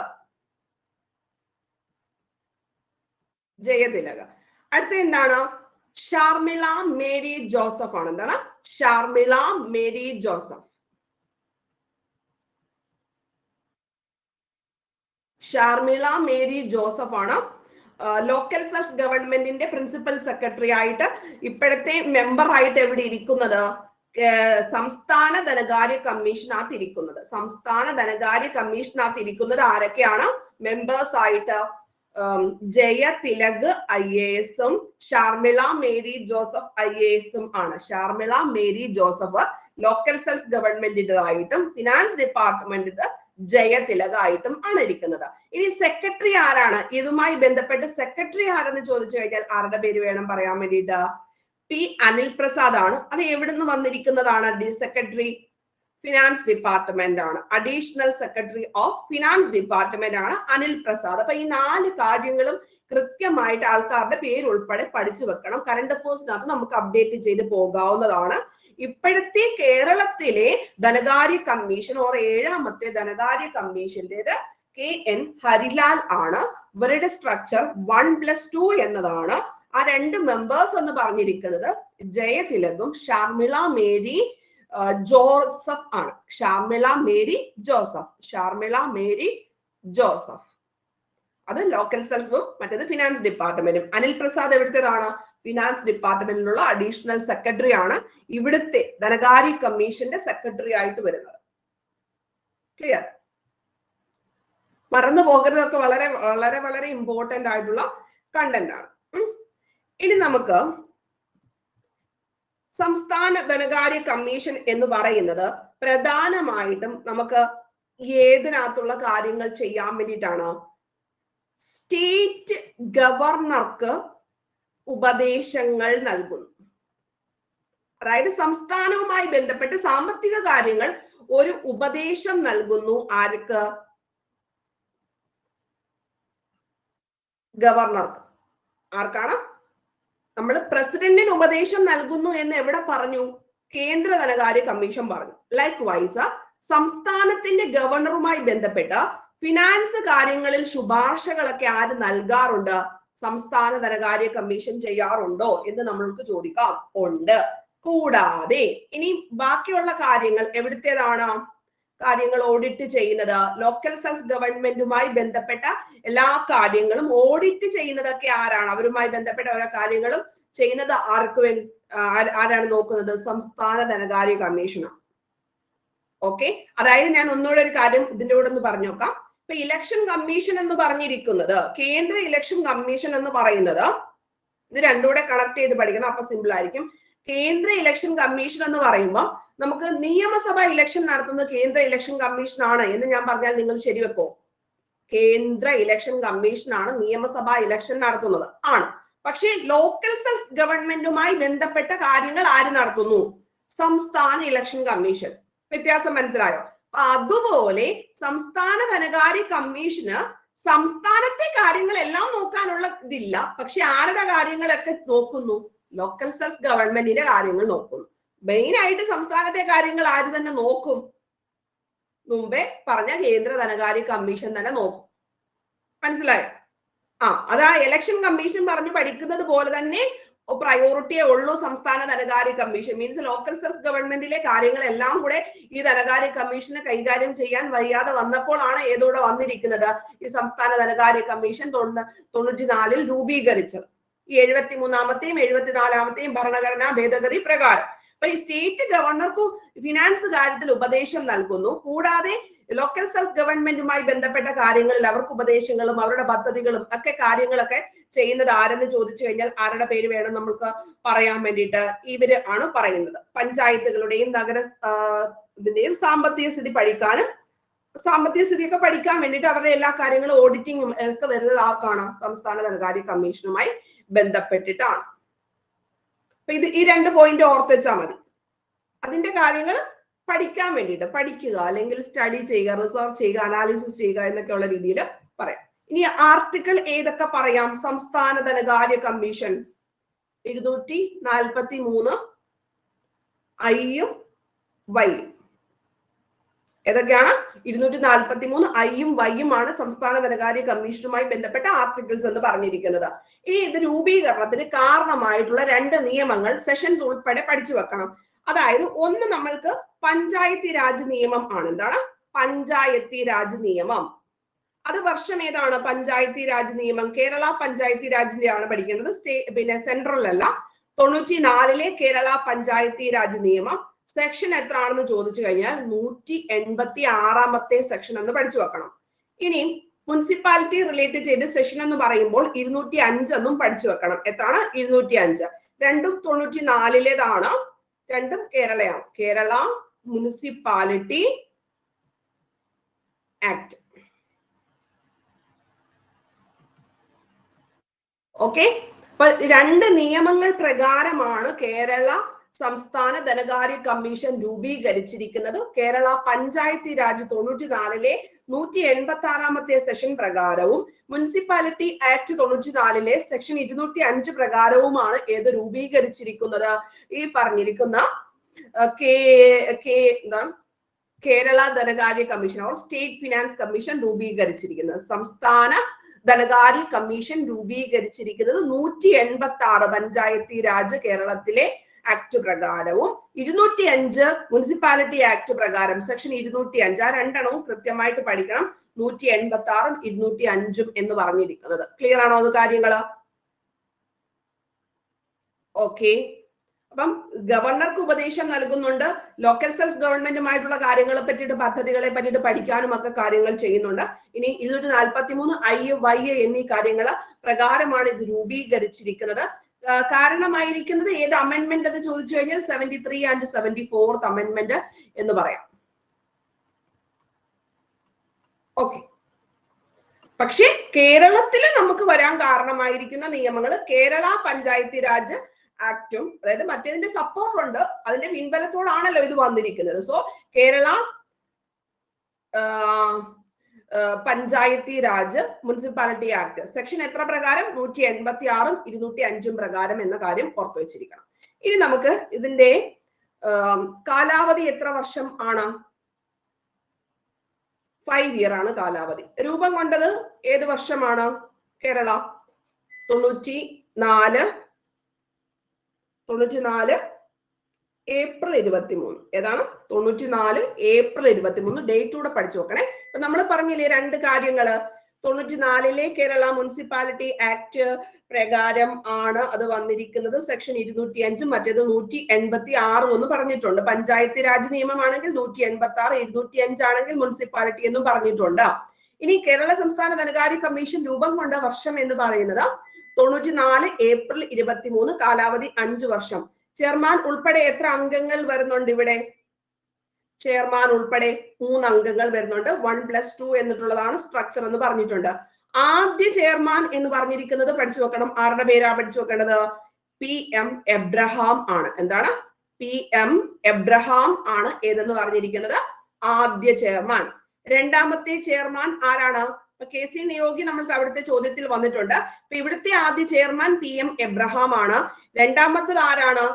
ജയതിലക്. അടുത്ത എന്താണ്? ഷാർമിള മേരി ജോസഫ് ആണ്. എന്താണ്? Sharmila Mary Joseph. Sharmila Mary Joseph ആണ് ലോക്കൽ സെൽഫ് ഗവൺമെന്റിന്റെ പ്രിൻസിപ്പൽ സെക്രട്ടറി ആയിട്ട് ഇപ്പോഴത്തെ മെമ്പർ ആയിട്ട് എവിടെ ഇരിക്കുന്നത്? സംസ്ഥാന ധനകാര്യ കമ്മീഷനകത്ത് ഇരിക്കുന്നത്. സംസ്ഥാന ധനകാര്യ കമ്മീഷനകത്ത് ഇരിക്കുന്നത് ആരൊക്കെയാണ് മെമ്പേഴ്സ് ആയിട്ട്? ജയതിലക് IAS ഉം ഷാർമിള മേരി ജോസഫ് IAS ഉം ആണ്. Sharmila Mary Joseph local self ഗവൺമെന്റിന്റേതായിട്ടും ഫിനാൻസ് ഡിപ്പാർട്ട്മെന്റിന്റെ ജയതിലക് ആയിട്ടും ആണ് ഇരിക്കുന്നത്. ഇനി സെക്രട്ടറി ആരാണ്? ഇതുമായി ബന്ധപ്പെട്ട് സെക്രട്ടറി ആരെന്ന് ചോദിച്ചു കഴിഞ്ഞാൽ ആരുടെ പേര് വേണം പറയാൻ വേണ്ടിയിട്ട്? P. അനിൽ പ്രസാദ് ആണ്. അത് എവിടുന്ന് വന്നിരിക്കുന്നതാണ്? സെക്രട്ടറി ഫിനാൻസ് ഡിപ്പാർട്ട്മെന്റ് ആണ്. Additional secretary of finance department ആണ് അനിൽ പ്രസാദ്. അപ്പൊ ഈ 4 കാര്യങ്ങളും കൃത്യമായിട്ട് ആൾക്കാരുടെ പേര് ഉൾപ്പെടെ പഠിച്ചു വെക്കണം. കറണ്ട് അഫയേഴ്സിനകത്ത് നമുക്ക് അപ്ഡേറ്റ് ചെയ്ത് പോകാവുന്നതാണ്. ഇപ്പോഴത്തെ കേരളത്തിലെ ധനകാര്യ കമ്മീഷൻ ഓർ 7ാമത്തെ ധനകാര്യ കമ്മീഷന്റേത് KN ഹരിലാൽ ആണ്. ഇവരുടെ സ്ട്രക്ചർ 1+2 എന്നതാണ്. ആ 2 മെമ്പേഴ്സ് എന്ന് പറഞ്ഞിരിക്കുന്നത് ജയതിലകും ഷാർമിള മേരി ജോസഫ് ആണ്. Sharmila Mary Joseph. Sharmila Mary Joseph അത് ലോക്കൽ സെൽഫും മറ്റേത് ഫിനാൻസ് ഡിപ്പാർട്ട്മെന്റും. അനിൽ പ്രസാദ് എവിടുത്തേതാണ്? ഫിനാൻസ് ഡിപ്പാർട്ട്മെന്റിലുള്ള അഡീഷണൽ സെക്രട്ടറി ആണ് ഇവിടുത്തെ ധനകാര്യ കമ്മീഷന്റെ സെക്രട്ടറി ആയിട്ട് വരുന്നത്. ക്ലിയർ? മറന്നു പോകരുതൊക്കെ വളരെ വളരെ വളരെ ഇമ്പോർട്ടന്റ് ആയിട്ടുള്ള കണ്ടന്റ് ആണ്. ഇനി നമുക്ക് സംസ്ഥാന ധനകാര്യ കമ്മീഷൻ എന്ന് പറയുന്നത് പ്രധാനമായിട്ടും നമുക്ക് ഏതിനകത്തുള്ള കാര്യങ്ങൾ ചെയ്യാൻ വേണ്ടിയിട്ടാണ്? സ്റ്റേറ്റ് ഗവർണർക്ക് ഉപദേശങ്ങൾ നൽകുന്നു. അതായത് സംസ്ഥാനവുമായി ബന്ധപ്പെട്ട് സാമ്പത്തിക കാര്യങ്ങൾ ഒരു ഉപദേശം നൽകുന്നു. ആർക്ക്? ഗവർണർക്ക്. ആർക്കാണ്? നമ്മൾ പ്രസിഡന്റിന് ഉപദേശം നൽകുന്നു എന്ന് എവിടെ പറഞ്ഞു? കേന്ദ്ര ധനകാര്യ കമ്മീഷൻ പറഞ്ഞു. ലൈക്ക് വൈസ് സംസ്ഥാനത്തിന്റെ ഗവർണറുമായി ബന്ധപ്പെട്ട ഫിനാൻസ് കാര്യങ്ങളിൽ ശുപാർശകളൊക്കെ ആര് നൽകാറുണ്ട്? സംസ്ഥാന ധനകാര്യ കമ്മീഷൻ ചെയ്യാറുണ്ടോ എന്ന് നമ്മൾക്ക് ചോദിക്കാം. ഉണ്ട്. കൂടാതെ ഇനി ബാക്കിയുള്ള കാര്യങ്ങൾ എവിടുത്തേതാണ്? കാര്യങ്ങൾ ഓഡിറ്റ് ചെയ്യുന്നത് ലോക്കൽ സെൽഫ് ഗവൺമെന്റുമായി ബന്ധപ്പെട്ട എല്ലാ കാര്യങ്ങളും ഓഡിറ്റ് ചെയ്യുന്നതൊക്കെ ആരാണ്? അവരുമായി ബന്ധപ്പെട്ട ഓരോ കാര്യങ്ങളും ചെയ്യുന്നത് ആർക്ക് വേണ്ടി? ആരാണ് നോക്കുന്നത്? സംസ്ഥാന ധനകാര്യ കമ്മീഷനാണ്. ഓക്കെ, അതായത് ഞാൻ ഒന്നുകൂടെ ഒരു കാര്യം ഇതിന്റെ കൂടെ ഒന്ന് പറഞ്ഞു നോക്കാം. ഇപ്പൊ ഇലക്ഷൻ കമ്മീഷൻ എന്ന് പറഞ്ഞിരിക്കുന്നത്, കേന്ദ്ര ഇലക്ഷൻ കമ്മീഷൻ എന്ന് പറയുന്നത്, ഇത് രണ്ടുകൂടെ കണക്ട് ചെയ്ത് പഠിക്കണം, അപ്പൊ സിമ്പിൾ ആയിരിക്കും. കേന്ദ്ര ഇലക്ഷൻ കമ്മീഷൻ എന്ന് പറയുമ്പോൾ നമുക്ക് നിയമസഭ ഇലക്ഷൻ നടത്തുന്നത് കേന്ദ്ര ഇലക്ഷൻ കമ്മീഷൻ ആണ് എന്ന് ഞാൻ പറഞ്ഞാൽ നിങ്ങൾ ശരിവെക്കോ? കേന്ദ്ര ഇലക്ഷൻ കമ്മീഷൻ ആണ് നിയമസഭാ ഇലക്ഷൻ നടത്തുന്നത് ആണ്. പക്ഷേ ലോക്കൽ സെൽഫ് ഗവൺമെന്റുമായി ബന്ധപ്പെട്ട കാര്യങ്ങൾ ആര് നടത്തുന്നു? സംസ്ഥാന ഇലക്ഷൻ കമ്മീഷൻ. വ്യത്യാസം മനസ്സിലായോ? അതുപോലെ സംസ്ഥാന ധനകാര്യ കമ്മീഷന് സംസ്ഥാനത്തെ കാര്യങ്ങളെല്ലാം നോക്കാനുള്ള ഇതില്ല, പക്ഷെ ആരുടെ കാര്യങ്ങളൊക്കെ നോക്കുന്നു? ലോക്കൽ സെൽഫ് ഗവൺമെന്റിന്റെ കാര്യങ്ങൾ നോക്കുന്നു. മെയിൻ ആയിട്ട് സംസ്ഥാനത്തെ കാര്യങ്ങൾ ആര് തന്നെ നോക്കും? മുമ്പേ പറഞ്ഞ കേന്ദ്ര ധനകാര്യ കമ്മീഷൻ തന്നെ നോക്കും. മനസ്സിലായോ? അതാ ഇലക്ഷൻ കമ്മീഷൻ പറഞ്ഞു പഠിക്കുന്നത് പോലെ തന്നെ പ്രയോറിറ്റിയേ ഉള്ളൂ സംസ്ഥാന ധനകാര്യ കമ്മീഷൻ. മീൻസ് ലോക്കൽ സെൽഫ് ഗവൺമെന്റിലെ കാര്യങ്ങളെല്ലാം കൂടെ ഈ ധനകാര്യ കമ്മീഷന് കൈകാര്യം ചെയ്യാൻ വയ്യാതെ വന്നപ്പോഴാണ് ഏതോടെ വന്നിരിക്കുന്നത് ഈ സംസ്ഥാന ധനകാര്യ കമ്മീഷൻ 94 രൂപീകരിച്ചത്. ഈ 73-ാമത്തെയും 74-ാമത്തെയും ഭരണഘടനാ ഭേദഗതി പ്രകാരം. അപ്പൊ ഈ സ്റ്റേറ്റ് ഗവർണർക്ക് ഫിനാൻസ് കാര്യത്തിൽ ഉപദേശം നൽകുന്നു. കൂടാതെ ലോക്കൽ സെൽഫ് ഗവൺമെന്റുമായി ബന്ധപ്പെട്ട കാര്യങ്ങളിൽ അവർക്ക് ഉപദേശങ്ങളും അവരുടെ പദ്ധതികളും ഒക്കെ കാര്യങ്ങളൊക്കെ ചെയ്യുന്നത് ആരെന്ന് ചോദിച്ചു കഴിഞ്ഞാൽ ആരുടെ പേര് വേണം നമുക്ക് പറയാൻ വേണ്ടിയിട്ട്? ഇവര് ആണ് പറയുന്നത്. പഞ്ചായത്തുകളുടെയും നഗര ഇതിന്റെയും സാമ്പത്തിക സ്ഥിതി പഠിക്കാനും സാമ്പത്തിക സ്ഥിതിയൊക്കെ പഠിക്കാൻ വേണ്ടിയിട്ട് അവരുടെ എല്ലാ കാര്യങ്ങളും ഓഡിറ്റിങ്ങും ഒക്കെ വരുന്നത് ആർക്കാണ്? സംസ്ഥാന ധനകാര്യ കമ്മീഷനുമായി ബന്ധപ്പെട്ടിട്ടാണ്. അപ്പൊ ഈ 2 പോയിന്റ് ഓർത്ത് വെച്ചാൽ മതി. അതിന്റെ കാര്യങ്ങൾ പഠിക്കാൻ വേണ്ടിയിട്ട് പഠിക്കുക, അല്ലെങ്കിൽ സ്റ്റഡി ചെയ്യുക, റിസർച്ച് ചെയ്യുക, അനാലിസിസ് ചെയ്യുക എന്നൊക്കെയുള്ള രീതിയിൽ പറയാം. ഇനി ആർട്ടിക്കിൾ ഏതൊക്കെ പറയാം? സംസ്ഥാന ധനകാര്യ കമ്മീഷൻ 243 ഐയും വൈയും. ഏതൊക്കെയാണ്? 243 ഐയും വൈയും ആണ് സംസ്ഥാന ധനകാര്യ കമ്മീഷനുമായി ബന്ധപ്പെട്ട ആർട്ടിക്കിൾസ് എന്ന് പറഞ്ഞിരിക്കുന്നത്. ഇനി ഇത് രൂപീകരണത്തിന് കാരണമായിട്ടുള്ള 2 നിയമങ്ങൾ സെഷൻസ് ഉൾപ്പെടെ പഠിച്ചു വെക്കണം. അതായത് ഒന്ന് നമ്മൾക്ക് പഞ്ചായത്തി രാജ് നിയമം ആണ്. എന്താണ്? പഞ്ചായത്തി രാജ് നിയമം. അത് വർഷം ഏതാണ്? പഞ്ചായത്തി രാജ് നിയമം കേരള പഞ്ചായത്തി രാജിന്റെ ആണ് പഠിക്കേണ്ടത്. പിന്നെ സെൻട്രൽ അല്ല. 94-ലെ കേരള പഞ്ചായത്തി രാജ് നിയമം സെക്ഷൻ എത്ര ആണെന്ന് ചോദിച്ചു കഴിഞ്ഞാൽ 186-ാമത്തെ സെക്ഷൻ എന്ന് പഠിച്ചു വെക്കണം. ഇനി മുനിസിപ്പാലിറ്റി റിലേറ്റ് ചെയ്ത് സെഷൻ എന്ന് പറയുമ്പോൾ 205 എന്നും പഠിച്ചു വെക്കണം. എത്രയാണ്? 205. രണ്ടും 94-ലേതാണ്. രണ്ടും കേരളയാണ്. Kerala municipality act. ഓക്കെ. അപ്പൊ 2 നിയമങ്ങൾ പ്രകാരമാണ് കേരള സംസ്ഥാന ധനകാര്യ കമ്മീഷൻ രൂപീകരിച്ചിരിക്കുന്നത്. കേരള പഞ്ചായത്തി രാജ് 94-ലെ 186-ാമത്തെ സെഷൻ പ്രകാരവും മുനിസിപ്പാലിറ്റി ആക്ട് 94-ലെ സെക്ഷൻ 205 പ്രകാരവുമാണ് ഏത് രൂപീകരിച്ചിരിക്കുന്നത്? ഈ പറഞ്ഞിരിക്കുന്ന കേരള ധനകാര്യ കമ്മീഷൻ ഓർ സ്റ്റേറ്റ് ഫിനാൻസ് കമ്മീഷൻ രൂപീകരിച്ചിരിക്കുന്നത്. സംസ്ഥാന ധനകാര്യ കമ്മീഷൻ രൂപീകരിച്ചിരിക്കുന്നത് 186 പഞ്ചായത്തി രാജ് കേരളത്തിലെ ആക്ട് പ്രകാരവും 205 മുനിസിപ്പാലിറ്റി ആക്ട് പ്രകാരം സെക്ഷൻ 205. ആ 2 കൃത്യമായിട്ട് പഠിക്കണം. 186-ഉം 205-ഉം എന്ന് പറഞ്ഞിരിക്കുന്നത്. ക്ലിയർ ആണോ അത് കാര്യങ്ങള്? ഓക്കെ. അപ്പം ഗവർണർക്ക് ഉപദേശം നൽകുന്നുണ്ട്. ലോക്കൽ സെൽഫ് ഗവൺമെന്റുമായിട്ടുള്ള കാര്യങ്ങളെ പറ്റിയിട്ട് പദ്ധതികളെ പറ്റിയിട്ട് പഠിക്കാനും ഒക്കെ കാര്യങ്ങൾ ചെയ്യുന്നുണ്ട്. ഇനി 243 ഐ വൈ എന്നീ കാര്യങ്ങൾ പ്രകാരമാണ് ഇത് രൂപീകരിച്ചിരിക്കുന്നത്. കാരണമായിരിക്കുന്നത് ഏത് അമെന്റ്മെന്റ് എന്ന് ചോദിച്ചു കഴിഞ്ഞാൽ 73 ആൻഡ് 74th അമെന്റ്മെന്റ് എന്ന് പറയാം. ഓക്കെ. പക്ഷെ കേരളത്തിൽ നമുക്ക് വരാൻ കാരണമായിരിക്കുന്ന നിയമങ്ങൾ കേരള പഞ്ചായത്തി രാജ് ആക്ടും, അതായത് മറ്റേതിന്റെ സപ്പോർട്ട് ഉണ്ട്, അതിന്റെ പിൻബലത്തോടാണല്ലോ ഇത് വന്നിരിക്കുന്നത്. So Kerala Panchayati Raj municipality act section എത്ര പ്രകാരം? 186-ഉം 205-ഉം പ്രകാരം എന്ന കാര്യം ഓർത്തു വെച്ചിരിക്കണം. ഇനി നമുക്ക് ഇതിന്റെ കാലാവധി എത്ര വർഷം ആണ്? 5 ഇയർ ആണ് കാലാവധി. രൂപം കൊണ്ടത് ഏത് വർഷമാണ്? കേരള 94 ഏപ്രിൽ 23. ഏതാണ്? 94 ഏപ്രിൽ 23. ഡേറ്റ് കൂടെ പഠിച്ചു നോക്കണേ. അപ്പൊ നമ്മൾ പറഞ്ഞില്ലേ 2 കാര്യങ്ങള്. 94-ലെ കേരള മുനിസിപ്പാലിറ്റി ആക്ട് പ്രകാരം ആണ് അത് വന്നിരിക്കുന്നത്. സെക്ഷൻ 205, മറ്റേത് 186 എന്ന് പറഞ്ഞിട്ടുണ്ട്. പഞ്ചായത്ത് രാജ് നിയമമാണെങ്കിൽ 186, 205 ആണെങ്കിൽ മുനിസിപ്പാലിറ്റി എന്നും പറഞ്ഞിട്ടുണ്ട്. ഇനി കേരള സംസ്ഥാന ധനകാര്യ കമ്മീഷൻ രൂപം കൊണ്ട വർഷം എന്ന് പറയുന്നത് 94 ഏപ്രിൽ 23. കാലാവധി 5 വർഷം. ചെയർമാൻ ഉൾപ്പെടെ എത്ര അംഗങ്ങൾ വരുന്നുണ്ട് ഇവിടെ? ചെയർമാൻ ഉൾപ്പെടെ 3 അംഗങ്ങൾ വരുന്നുണ്ട്. 1+2 എന്നിട്ടുള്ളതാണ് സ്ട്രക്ചർ എന്ന് പറഞ്ഞിട്ടുണ്ട്. ആദ്യ ചെയർമാൻ എന്ന് പറഞ്ഞിരിക്കുന്നത് പഠിച്ചു വെക്കണം. ആരുടെ പേരാ പഠിച്ചു വെക്കേണ്ടത്? PM എബ്രഹാം ആണ്. എന്താണ്? PM എബ്രഹാം ആണ് ഏതെന്ന് പറഞ്ഞിരിക്കുന്നത് ആദ്യ ചെയർമാൻ. രണ്ടാമത്തെ ചെയർമാൻ ആരാണ്? കെ സി നിയോഗി നമ്മൾക്ക് അവിടുത്തെ ചോദ്യത്തിൽ വന്നിട്ടുണ്ട്. അപ്പൊ ഇവിടുത്തെ ആദ്യ ചെയർമാൻ PM എബ്രഹാം ആണ്. രണ്ടാമത്തത് ആരാണ്?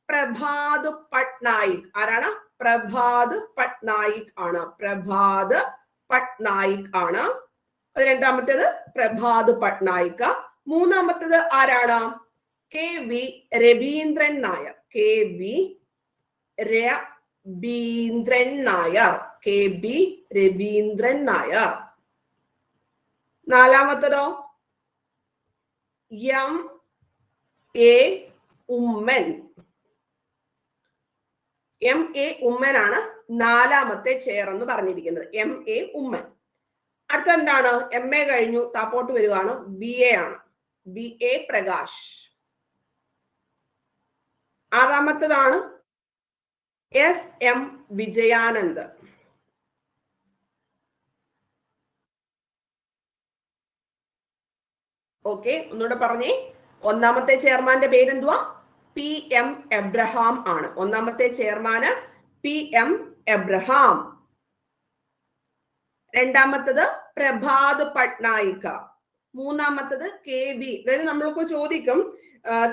പ്രഭാത് പട്നായിക്. ആരാണ്? പ്രഭാത് പട്നായിക് ആണ്. പ്രഭാത് പട്നായിക് ആണ്. രണ്ടാമത്തേത് പ്രഭാത് പട്നായിക്. മൂന്നാമത്തേത് ആരാണ്? KV Raveendran Nair. KV Raveendran Nair. KB Raveendran Nair. നാലാമത്തതോ MA Oommen. MA Oommen ആണ് നാലാമത്തെ ചെയർ എന്ന് പറഞ്ഞിരിക്കുന്നത്. MA ഉമ്മൻ. അടുത്ത എന്താണ്? MA കഴിഞ്ഞു, താപ്പോട്ട് വരുവാണ്. BA ആണ്. BA പ്രകാശ്. ആറാമത്തതാണ് SM വിജയാനന്ദ്. ഓക്കെ, ഒന്നുകൂടെ പറഞ്ഞേ. ഒന്നാമത്തെ ചെയർമാന്റെ പേരെന്തുവാ? PM എബ്രഹാം ആണ്. ഒന്നാമത്തെ ചെയർമാന് PM എബ്രഹാം. രണ്ടാമത്തത് പ്രഭാത് പട്നായിക്. മൂന്നാമത്തത് KB. അതായത് നമ്മളിപ്പോ ചോദിക്കും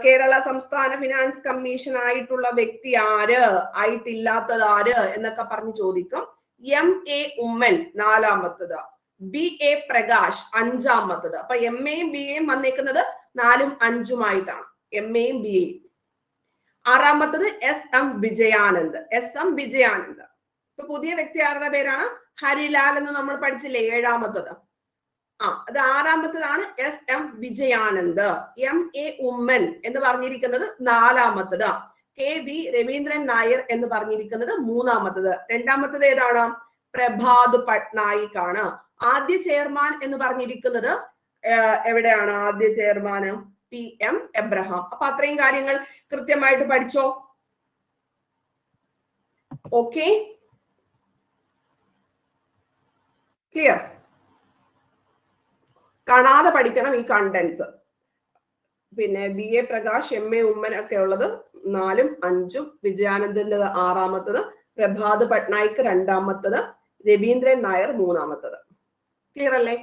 കേരള സംസ്ഥാന ഫിനാൻസ് കമ്മീഷൻ ആയിട്ടുള്ള വ്യക്തി ആര്, ആയിട്ടില്ലാത്തത് ആര് എന്നൊക്കെ പറഞ്ഞ് ചോദിക്കും. MA ഉമ്മൻ നാലാമത്തത്. BA പ്രകാശ് അഞ്ചാമത്തത്. അപ്പൊ MAയും BAയും വന്നേക്കുന്നത് 4ഉം 5ഉമായിട്ടാണ്. MAയും BAയും. ആറാമത്തത് SM വിജയാനന്ദ്. SM വിജയാനന്ദ്. ഇപ്പൊ പുതിയ വ്യക്തി ആരുടെ പേരാണ്? ഹരിലാൽ എന്ന് നമ്മൾ പഠിച്ചില്ലേ, ഏഴാമത്തത്. അത് ആറാമത്തതാണ് SM വിജയാനന്ദ്. MA ഉമ്മൻ എന്ന് പറഞ്ഞിരിക്കുന്നത് നാലാമത്തത്. KV രവീന്ദ്രൻ നായർ എന്ന് പറഞ്ഞിരിക്കുന്നത് മൂന്നാമത്തത്. രണ്ടാമത്തത് ഏതാണ്? പ്രഭാത് പട്നായിക് ആണ്. ആദ്യ ചെയർമാൻ എന്ന് പറഞ്ഞിരിക്കുന്നത് എവിടെയാണ്? ആദ്യ ചെയർമാന് PM എബ്രഹാം. അപ്പൊ അത്രയും കാര്യങ്ങൾ കൃത്യമായിട്ട് പഠിച്ചോ? Okay, clear? കാണാതെ പഠിക്കണം ഈ കണ്ടന്റ്സ്. പിന്നെ BA പ്രകാശ്, MA ഉമ്മൻ ഒക്കെ ഉള്ളത് 4ഉം 5ഉം, വിജയാനന്ദന്റെ ആറാമത്തത്, പ്രഭാത് പട്നായിക് രണ്ടാമത്തത്, രവീന്ദ്രൻ നായർ മൂന്നാമത്തത്. ക്ലിയർ അല്ലേ?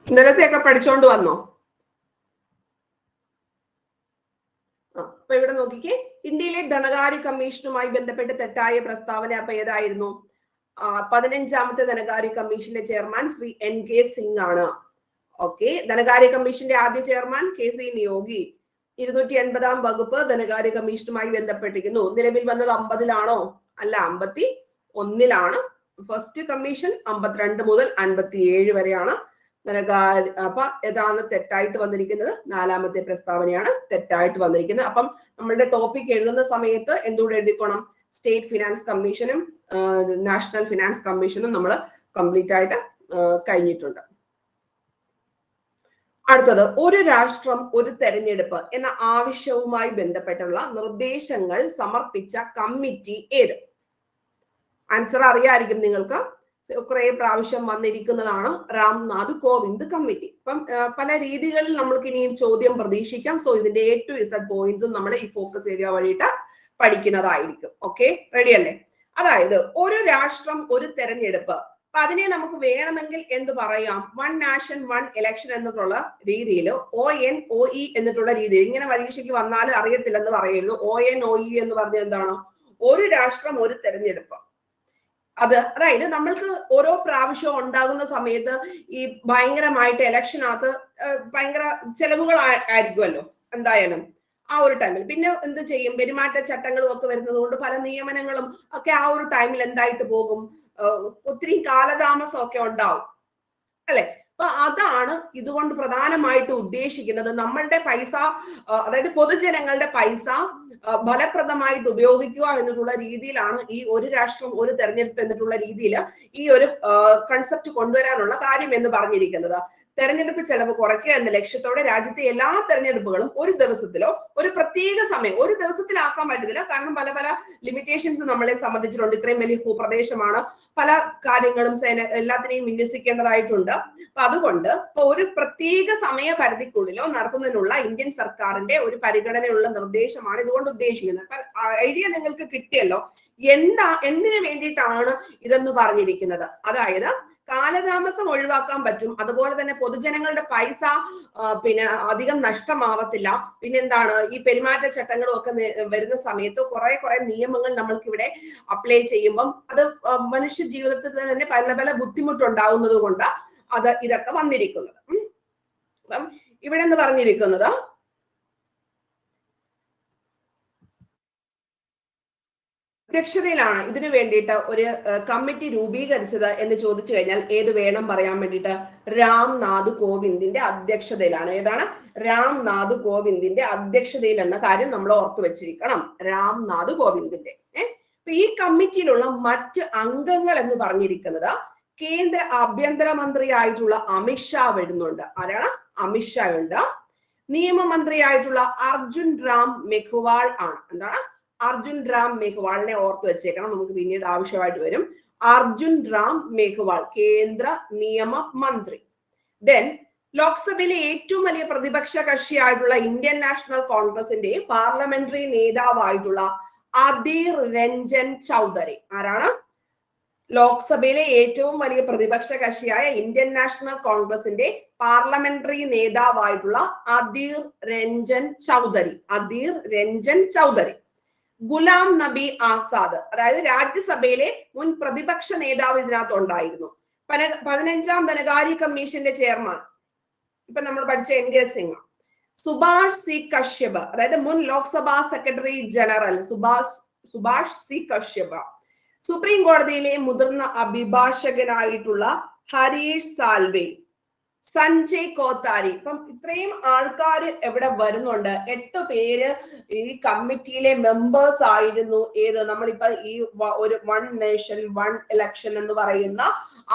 ഇന്നലത്തെയൊക്കെ പഠിച്ചോണ്ട് വന്നോ? അപ്പൊ ഇവിടെ നോക്കിക്കേ, ഇന്ത്യയിലെ ധനകാര്യ കമ്മീഷനുമായി ബന്ധപ്പെട്ട് തെറ്റായ പ്രസ്താവന അപ്പൊ ഏതായിരുന്നു? 15ാമത്തെ ധനകാര്യ കമ്മീഷന്റെ ചെയർമാൻ ശ്രീ NK സിംഗ് ആണ്. ഓക്കെ, ധനകാര്യ കമ്മീഷന്റെ ആദ്യ ചെയർമാൻ KC നിയോഗി. 280ാം വകുപ്പ് ധനകാര്യ കമ്മീഷനുമായി ബന്ധപ്പെട്ടിരിക്കുന്നു. നിലവിൽ വന്നത് 50ലാണോ? അല്ല, 51ലാണ്. ഫസ്റ്റ് കമ്മീഷൻ 52 മുതൽ 57 വരെയാണ് ധനകാര്യ. അപ്പൊ ഏതാണ് തെറ്റായിട്ട് വന്നിരിക്കുന്നത്? നാലാമത്തെ പ്രസ്താവനയാണ് തെറ്റായിട്ട് വന്നിരിക്കുന്നത്. അപ്പം നമ്മളുടെ ടോപ്പിക് എഴുതുന്ന സമയത്ത് എന്തുകൂടെ എഴുതിക്കോണം? സ്റ്റേറ്റ് ഫിനാൻസ് കമ്മീഷനും നാഷണൽ ഫിനാൻസ് കമ്മീഷനും നമ്മൾ കംപ്ലീറ്റ് ആയിട്ട് കഴിഞ്ഞിട്ടുണ്ട്. അടുത്തത്, ഒരു രാഷ്ട്രം ഒരു തെരഞ്ഞെടുപ്പ് എന്ന ആവശ്യവുമായി ബന്ധപ്പെട്ടുള്ള നിർദ്ദേശങ്ങൾ സമർപ്പിച്ച കമ്മിറ്റി ഏത്? ആൻസർ അറിയായിരിക്കും നിങ്ങൾക്ക്, കുറെ പ്രാവശ്യം വന്നിരിക്കുന്നതാണ്. രാംനാഥ് കോവിന്ദ് കമ്മിറ്റി. അപ്പം പല രീതികളിൽ നമ്മൾക്ക് ഇനിയും ചോദ്യം പ്രതീക്ഷിക്കാം. സോ ഇതിന്റെ A to Z പോയിന്റ്സും നമ്മൾ ഈ ഫോക്കസ് ഏരിയ വഴിയിട്ട് പഠിക്കുന്നതായിരിക്കും. ഓക്കെ, റെഡി അല്ലേ? അതായത് ഒരു രാഷ്ട്രം ഒരു തെരഞ്ഞെടുപ്പ്, അപ്പൊ അതിനെ നമുക്ക് വേണമെങ്കിൽ എന്ത് പറയാം? വൺ നാഷൻ വൺ ഇലക്ഷൻ എന്നുള്ള രീതിയിൽ, ONOE എന്നിട്ടുള്ള രീതിയിൽ. ഇങ്ങനെ പരീക്ഷയ്ക്ക് വന്നാൽ അറിയത്തില്ലെന്ന് പറയരുത്. ONOE എന്ന് പറഞ്ഞ എന്താണ്? ഒരു രാഷ്ട്രം ഒരു തെരഞ്ഞെടുപ്പ്. അതായത് നമ്മൾക്ക് ഓരോ പ്രാവശ്യവും ഉണ്ടാകുന്ന സമയത്ത് ഈ ഭയങ്കരമായിട്ട് ഇലക്ഷനകത്ത് ഭയങ്കര ചെലവുകൾ ആയിരിക്കുമല്ലോ എന്തായാലും ആ ഒരു ടൈമിൽ. പിന്നെ എന്ത് ചെയ്യും? പെരുമാറ്റ ചട്ടങ്ങളും ഒക്കെ വരുന്നത് കൊണ്ട് പല നിയമനങ്ങളും ഒക്കെ ആ ഒരു ടൈമിൽ എന്തായിട്ട് പോകും? ഒത്തിരി കാലതാമസം ഒക്കെ ഉണ്ടാവും അല്ലെ? അപ്പൊ അതാണ് ഇതുകൊണ്ട് പ്രധാനമായിട്ട് ഉദ്ദേശിക്കുന്നത്. നമ്മളുടെ പൈസ, അതായത് പൊതുജനങ്ങളുടെ പൈസ ഫലപ്രദമായിട്ട് ഉപയോഗിക്കുക എന്നുള്ള രീതിയിലാണ് ഈ ഒരു രാഷ്ട്രം ഒരു തെരഞ്ഞെടുപ്പ് എന്നിട്ടുള്ള രീതിയിൽ ഈ ഒരു കൺസെപ്റ്റ് കൊണ്ടുവരാനുള്ള കാര്യം എന്ന് പറഞ്ഞിരിക്കുന്നത്. തെരഞ്ഞെടുപ്പ് ചെലവ് കുറയ്ക്കുക എന്ന ലക്ഷ്യത്തോടെ രാജ്യത്തെ എല്ലാ തെരഞ്ഞെടുപ്പുകളും ഒരു ദിവസത്തിലോ ഒരു പ്രത്യേക സമയം, ഒരു ദിവസത്തിലാക്കാൻ പറ്റത്തില്ല, കാരണം പല പല ലിമിറ്റേഷൻസ് നമ്മളെ സംബന്ധിച്ചിട്ടുണ്ട്. ഇത്രയും വലിയ ഭൂപ്രദേശമാണ്, പല കാര്യങ്ങളും എല്ലാത്തിനെയും വിന്യസിക്കേണ്ടതായിട്ടുണ്ട്. അപ്പൊ അതുകൊണ്ട് ഒരു പ്രത്യേക സമയപരിധിക്കുള്ളിലോ നടത്തുന്നതിനുള്ള ഇന്ത്യൻ സർക്കാരിന്റെ ഒരു പരിഗണനയുള്ള നിർദ്ദേശമാണ് ഇതുകൊണ്ട് ഉദ്ദേശിക്കുന്നത്. ഐഡിയ നിങ്ങൾക്ക് കിട്ടിയല്ലോ? എന്തിനു വേണ്ടിയിട്ടാണ് ഇതെന്ന് പറഞ്ഞിരിക്കുന്നത്? അതായത് കാലതാമസം ഒഴിവാക്കാൻ പറ്റും, അതുപോലെ തന്നെ പൊതുജനങ്ങളുടെ പൈസ പിന്നെ അധികം നഷ്ടമാവത്തില്ല. പിന്നെന്താണ്, ഈ പെരുമാറ്റച്ചട്ടങ്ങളും ഒക്കെ വരുന്ന സമയത്ത് കുറെ നിയമങ്ങൾ നമ്മൾക്ക് ഇവിടെ അപ്ലൈ ചെയ്യുമ്പം അത് മനുഷ്യ ജീവിതത്തിൽ തന്നെ പല പല ബുദ്ധിമുട്ടുണ്ടാവുന്നത് കൊണ്ട് ഇതൊക്കെ വന്നിരിക്കുന്നത്. അപ്പം ഇവിടെ എന്ന് പറഞ്ഞിരിക്കുന്നത് അധ്യക്ഷതയിലാണ് ഇതിനു വേണ്ടിയിട്ട് ഒരു കമ്മിറ്റി രൂപീകരിച്ചത് എന്ന് ചോദിച്ചു കഴിഞ്ഞാൽ ഏത് വേണം പറയാൻ വേണ്ടിയിട്ട്? രാംനാഥ് കോവിന്ദിന്റെ അധ്യക്ഷതയിലാണ്. ഏതാണ്? രാംനാഥ് കോവിന്ദിന്റെ അധ്യക്ഷതയിൽ എന്ന കാര്യം നമ്മൾ ഓർത്തു വെച്ചിരിക്കണം. രാംനാഥ് കോവിന്ദിന്റെ. ഈ കമ്മിറ്റിയിലുള്ള മറ്റ് അംഗങ്ങൾ എന്ന് പറഞ്ഞിരിക്കുന്നത് കേന്ദ്ര ആഭ്യന്തരമന്ത്രിയായിട്ടുള്ള അമിത്ഷാ വരുന്നുണ്ട്. ആരാണ്? അമിത്ഷാ ഉണ്ട്. നിയമമന്ത്രിയായിട്ടുള്ള അർജുൻ റാം മെഘ്വാൾ ആണ്. എന്താണ്? അർജുൻ റാം മെഘ്വാളിനെ ഓർത്ത് വെച്ചേക്കണം, നമുക്ക് പിന്നീട് ആവശ്യമായിട്ട് വരും. അർജുൻ റാം മെഘ്വാൾ കേന്ദ്ര നിയമ മന്ത്രി. ദെൻ ലോക്സഭയിലെ ഏറ്റവും വലിയ പ്രതിപക്ഷ കക്ഷിയായിട്ടുള്ള ഇന്ത്യൻ നാഷണൽ കോൺഗ്രസിന്റെ പാർലമെന്ററി നേതാവായിട്ടുള്ള അധീർ രഞ്ജൻ ചൗധരി. ആരാണ്? ലോക്സഭയിലെ ഏറ്റവും വലിയ പ്രതിപക്ഷ കക്ഷിയായ ഇന്ത്യൻ നാഷണൽ കോൺഗ്രസിന്റെ പാർലമെന്ററി നേതാവായിട്ടുള്ള അധീർ രഞ്ജൻ ചൗധരി. അധീർ രഞ്ജൻ ചൗധരി. ഗുലാം നബി ആസാദ്, അതായത് രാജ്യസഭയിലെ മുൻ പ്രതിപക്ഷ നേതാവ് ഇതിനകത്ത് ഉണ്ടായിരുന്നു. 15ാം ധനകാര്യ കമ്മീഷന്റെ ചെയർമാൻ, ഇപ്പൊ നമ്മൾ പഠിച്ച NK സിംഗ്. സുഭാഷ് സി കശ്യപ്, അതായത് മുൻ Lok Sabha secretary general Subhash C Kashyap. Supreme കോടതിയിലെ മുതിർന്ന അഭിഭാഷകനായിട്ടുള്ള ഹരീഷ് സാൽവെ. സഞ്ജയ് കോത്താരി. ഇപ്പം ഇത്രയും ആൾക്കാർ എവിടെ വരുന്നുണ്ട്. 8 പേര് ഈ കമ്മിറ്റിയിലെ മെമ്പേഴ്സ് ആയിരുന്നു. ഏത്? നമ്മളിപ്പോ ഈ ഒരു 1 നേഷൻ 1 ഇലക്ഷൻ എന്ന് പറയുന്ന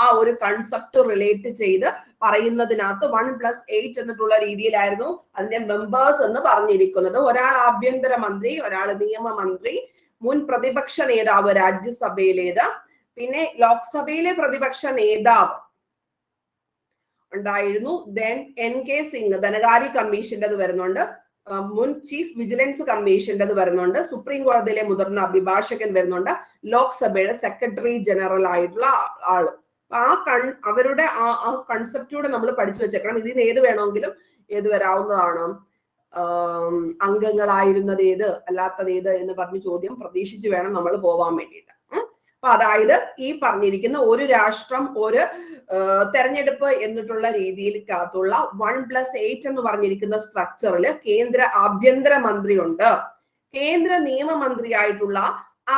ആ ഒരു കൺസെപ്റ്റ് റിലേറ്റ് ചെയ്ത് പറയുന്നതിനകത്ത് 1+8 എന്നിട്ടുള്ള രീതിയിലായിരുന്നു അതിന്റെ മെമ്പേഴ്സ് എന്ന് പറഞ്ഞിരിക്കുന്നത്. ഒരാൾ ആഭ്യന്തരമന്ത്രി, ഒരാൾ നിയമമന്ത്രി, മുൻ പ്രതിപക്ഷ നേതാവ് രാജ്യസഭയിലേത്, പിന്നെ ലോക്സഭയിലെ പ്രതിപക്ഷ നേതാവ് ഉണ്ടായിരുന്നു. ദെൻ NK സിംഗ് ധനകാര്യ കമ്മീഷന്റെ വരുന്നുണ്ട്, മുൻ ചീഫ് വിജിലൻസ് കമ്മീഷന്റെ വരുന്നുണ്ട്, സുപ്രീം കോടതിയിലെ മുതിർന്ന അഭിഭാഷകൻ വരുന്നുണ്ട്, ലോക്സഭയുടെ സെക്രട്ടറി ജനറൽ ആയിട്ടുള്ള ആള്. അവരുടെ ആ കൺസെപ്റ്റൂടെ നമ്മൾ പഠിച്ചു വെച്ചേക്കണം. ഇതിന് ഏത് വേണമെങ്കിലും ഏത് വരാവുന്നതാണ്. അംഗങ്ങളായിരുന്നത് ഏത്, അല്ലാത്തത് ഏത് എന്ന് പറഞ്ഞ് ചോദ്യം പ്രതീക്ഷിച്ച് വേണം നമ്മൾ പോവാൻ വേണ്ടിയിട്ട്. അപ്പൊ അതായത് ഈ പറഞ്ഞിരിക്കുന്ന ഒരു രാഷ്ട്രം ഒരു തെരഞ്ഞെടുപ്പ് എന്നിട്ടുള്ള രീതിയിലേക്കകത്തുള്ള 1+8 എന്ന് പറഞ്ഞിരിക്കുന്ന സ്ട്രക്ചറിൽ കേന്ദ്ര ആഭ്യന്തര മന്ത്രി ഉണ്ട്. കേന്ദ്ര നിയമമന്ത്രിയായിട്ടുള്ള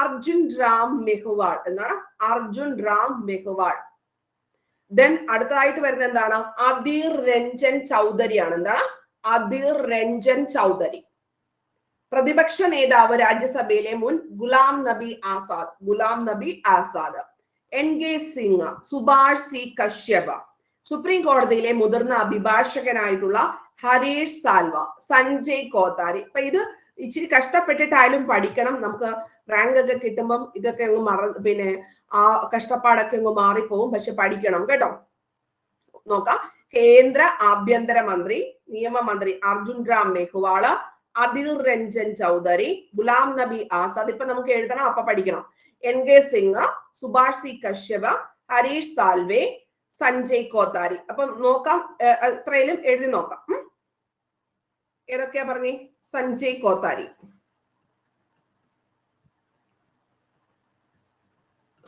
അർജുൻ റാം മെഘ്വാൾ. എന്താണ്? അർജുൻ റാം മെഘ്വാൾ. ദെൻ അടുത്തതായിട്ട് വരുന്നത് എന്താണ്? അധീർ രഞ്ജൻ ചൗധരിയാണ്. എന്താണ്? അധീർ രഞ്ജൻ ചൗധരി. പ്രതിപക്ഷ നേതാവ് രാജ്യസഭയിലെ മുൻ Ghulam Nabi Azad. Ghulam Nabi Azad. NK Singh, Subhash C Kashyap. Supreme കോടതിയിലെ മുതിർന്ന അഭിഭാഷകനായിട്ടുള്ള ഹരീഷ് സാൽവ, സഞ്ജയ് കോത്താരി. അപ്പൊ ഇത് ഇച്ചിരി കഷ്ടപ്പെട്ടിട്ടായാലും പഠിക്കണം. നമുക്ക് റാങ്ക് ഒക്കെ കിട്ടുമ്പം ഇതൊക്കെ അങ്ങ് പിന്നെ ആ കഷ്ടപ്പാടൊക്കെ അങ്ങ് മാറിപ്പോവും. പക്ഷെ പഠിക്കണം കേട്ടോ. നോക്കാം. കേന്ദ്ര ആഭ്യന്തര മന്ത്രി, നിയമമന്ത്രി അർജുൻ റാം മെഘ്വാള്, അധീർ രഞ്ജൻ ചൗധരി, ഗുലാം നബി ആസാദ്. ഇപ്പൊ നമുക്ക് എഴുതണം, അപ്പൊ പഠിക്കണം. NK Singh, Subhash C Kashyap, Harish Salve, Sanjay Kothari. അപ്പൊ നോക്കാം, ഇത്രയിലും എഴുതി നോക്കാം. ഏതൊക്കെയാ പറഞ്ഞേ? സഞ്ജയ് കോത്താരി,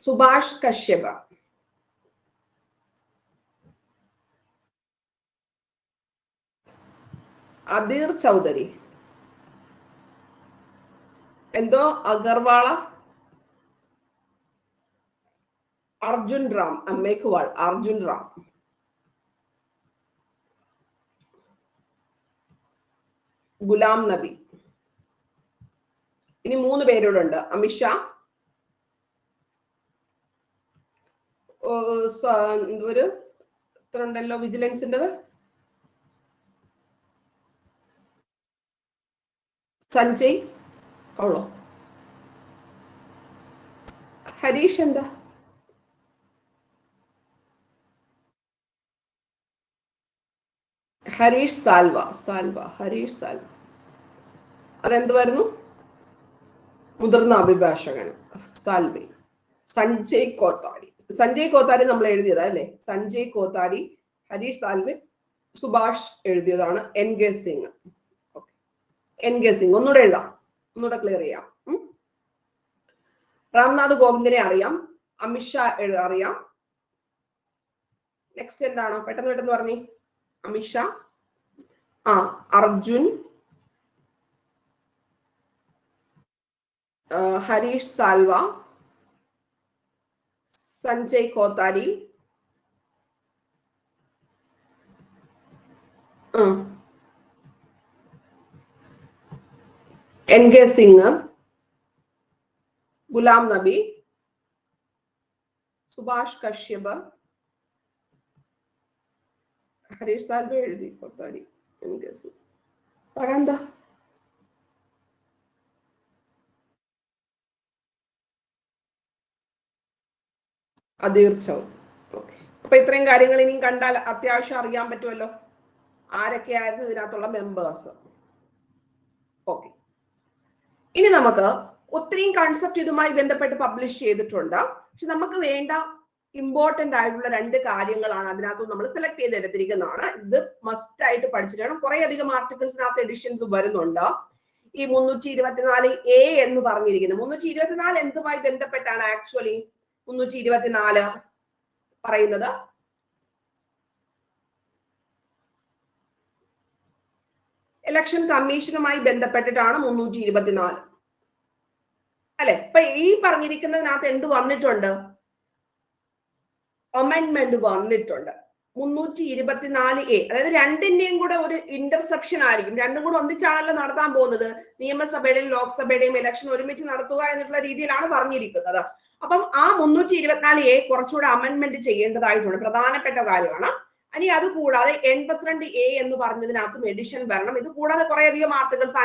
സുഭാഷ് കശ്യപ്, അധീർ ചൗധരി, എന്തോ അഗർവാള, അർജുൻ റാം മെഘ്വാൾ, അർജുൻ റാം, ഗുലാം നബി. ഇനി 3 പേരോടുണ്ട്. അമിത്ഷാ, ഒരു ഇത്ര ഉണ്ടല്ലോ വിജിലൻസിൻ്റെത്. സഞ്ജയ് ഉള്ളോ? ഹരീഷ് എന്താ? ഹരീഷ് സാൽവ. ഹരീഷ് സാൽവ. അതെന്തുവായിരുന്നു? മുതിർന്ന അഭിഭാഷകൻ. സാൽവെ, സഞ്ജയ് കോത്താരി. സഞ്ജയ് കോത്താരി നമ്മൾ എഴുതിയതാ അല്ലേ? സഞ്ജയ് കോത്താരി, ഹരീഷ് സാൽവെ, സുഭാഷ് എഴുതിയതാണ്. N K Singh. N K Singh ഒന്നുകൂടെ എഴുതാം, ഒന്നുകൂടെ ക്ലിയർ ചെയ്യാം. രാംനാഥ് കോവിന്ദിനെ അറിയാം, അമിത്ഷാ അറിയാം. നെക്സ്റ്റ് എന്താണ്? പെട്ടെന്ന് പെട്ടെന്ന് പറഞ്ഞേ. അമിത്ഷാ, അർജുൻ, ഹരീഷ് സാൽവ, സഞ്ജയ് കോത്താരി, എൻ കെ സിംഗ്, ഗുലാം നബി, സുഭാഷ് കശ്യപ്, ഹരീഷ് സാൽവെ എഴുതി, കോത്താരി, എൻ കെ സിംഗ്. പറയാന്താ? അധീർ ചൗധരി. ഓക്കെ, അപ്പൊ ഇത്രയും കാര്യങ്ങൾ ഇനിയും കണ്ടാൽ അത്യാവശ്യം അറിയാൻ പറ്റുമല്ലോ ആരൊക്കെയായിരുന്നു ഇതിനകത്തുള്ള മെമ്പേഴ്സ്. ഓക്കെ, ഇനി നമുക്ക് ഒത്തിരിയും കൺസെപ്റ്റ് ഇതുമായി ബന്ധപ്പെട്ട് പബ്ലിഷ് ചെയ്തിട്ടുണ്ട്. പക്ഷെ നമുക്ക് വേണ്ട ഇമ്പോർട്ടന്റ് ആയിട്ടുള്ള 2 കാര്യങ്ങളാണ് അതിനകത്ത് നമ്മൾ സെലക്ട് ചെയ്തെടുത്തിരിക്കുന്നതാണ്. ഇത് മസ്റ്റ് ആയിട്ട് പഠിച്ചിട്ട് കുറെ അധികം ആർട്ടിക്കിൾസിനകത്ത് എഡിഷൻസ് വരുന്നുണ്ട്. ഈ 324A എന്ന് പറഞ്ഞിരിക്കുന്നത് 324 എന്തുമായി ബന്ധപ്പെട്ടാണ് ആക്ച്വലി 324 പറയുന്നത്? ഇലക്ഷൻ കമ്മീഷനുമായി ബന്ധപ്പെട്ടിട്ടാണ് 324 അല്ലെ? ഇപ്പൊ ഈ പറഞ്ഞിരിക്കുന്നതിനകത്ത് എന്ത് വന്നിട്ടുണ്ട്? അമെൻഡ്മെന്റ് വന്നിട്ടുണ്ട്. 324A, അതായത് രണ്ടിന്റെയും കൂടെ ഒരു ഇന്റർസെപ്ഷൻ ആയിരിക്കും. രണ്ടും കൂടെ ഒന്നിച്ചാണല്ലോ നടത്താൻ പോകുന്നത്. നിയമസഭയുടെയും ലോക്സഭയുടെയും ഇലക്ഷൻ ഒരുമിച്ച് നടത്തുക എന്നുള്ള രീതിയിലാണ് പറഞ്ഞിരിക്കുന്നത്. അപ്പം ആ 324A കുറച്ചുകൂടെ അമെൻഡ്മെന്റ് ചെയ്യേണ്ടതായിട്ടുണ്ട്, പ്രധാനപ്പെട്ട കാര്യമാണ്. ഇനി അത് കൂടാതെ 82A എന്ന് പറഞ്ഞതിനകത്തും എഡിഷൻ വരണം. ഇത് കൂടാതെ കുറെ അധികം ആർട്ടിക്കിൾസ്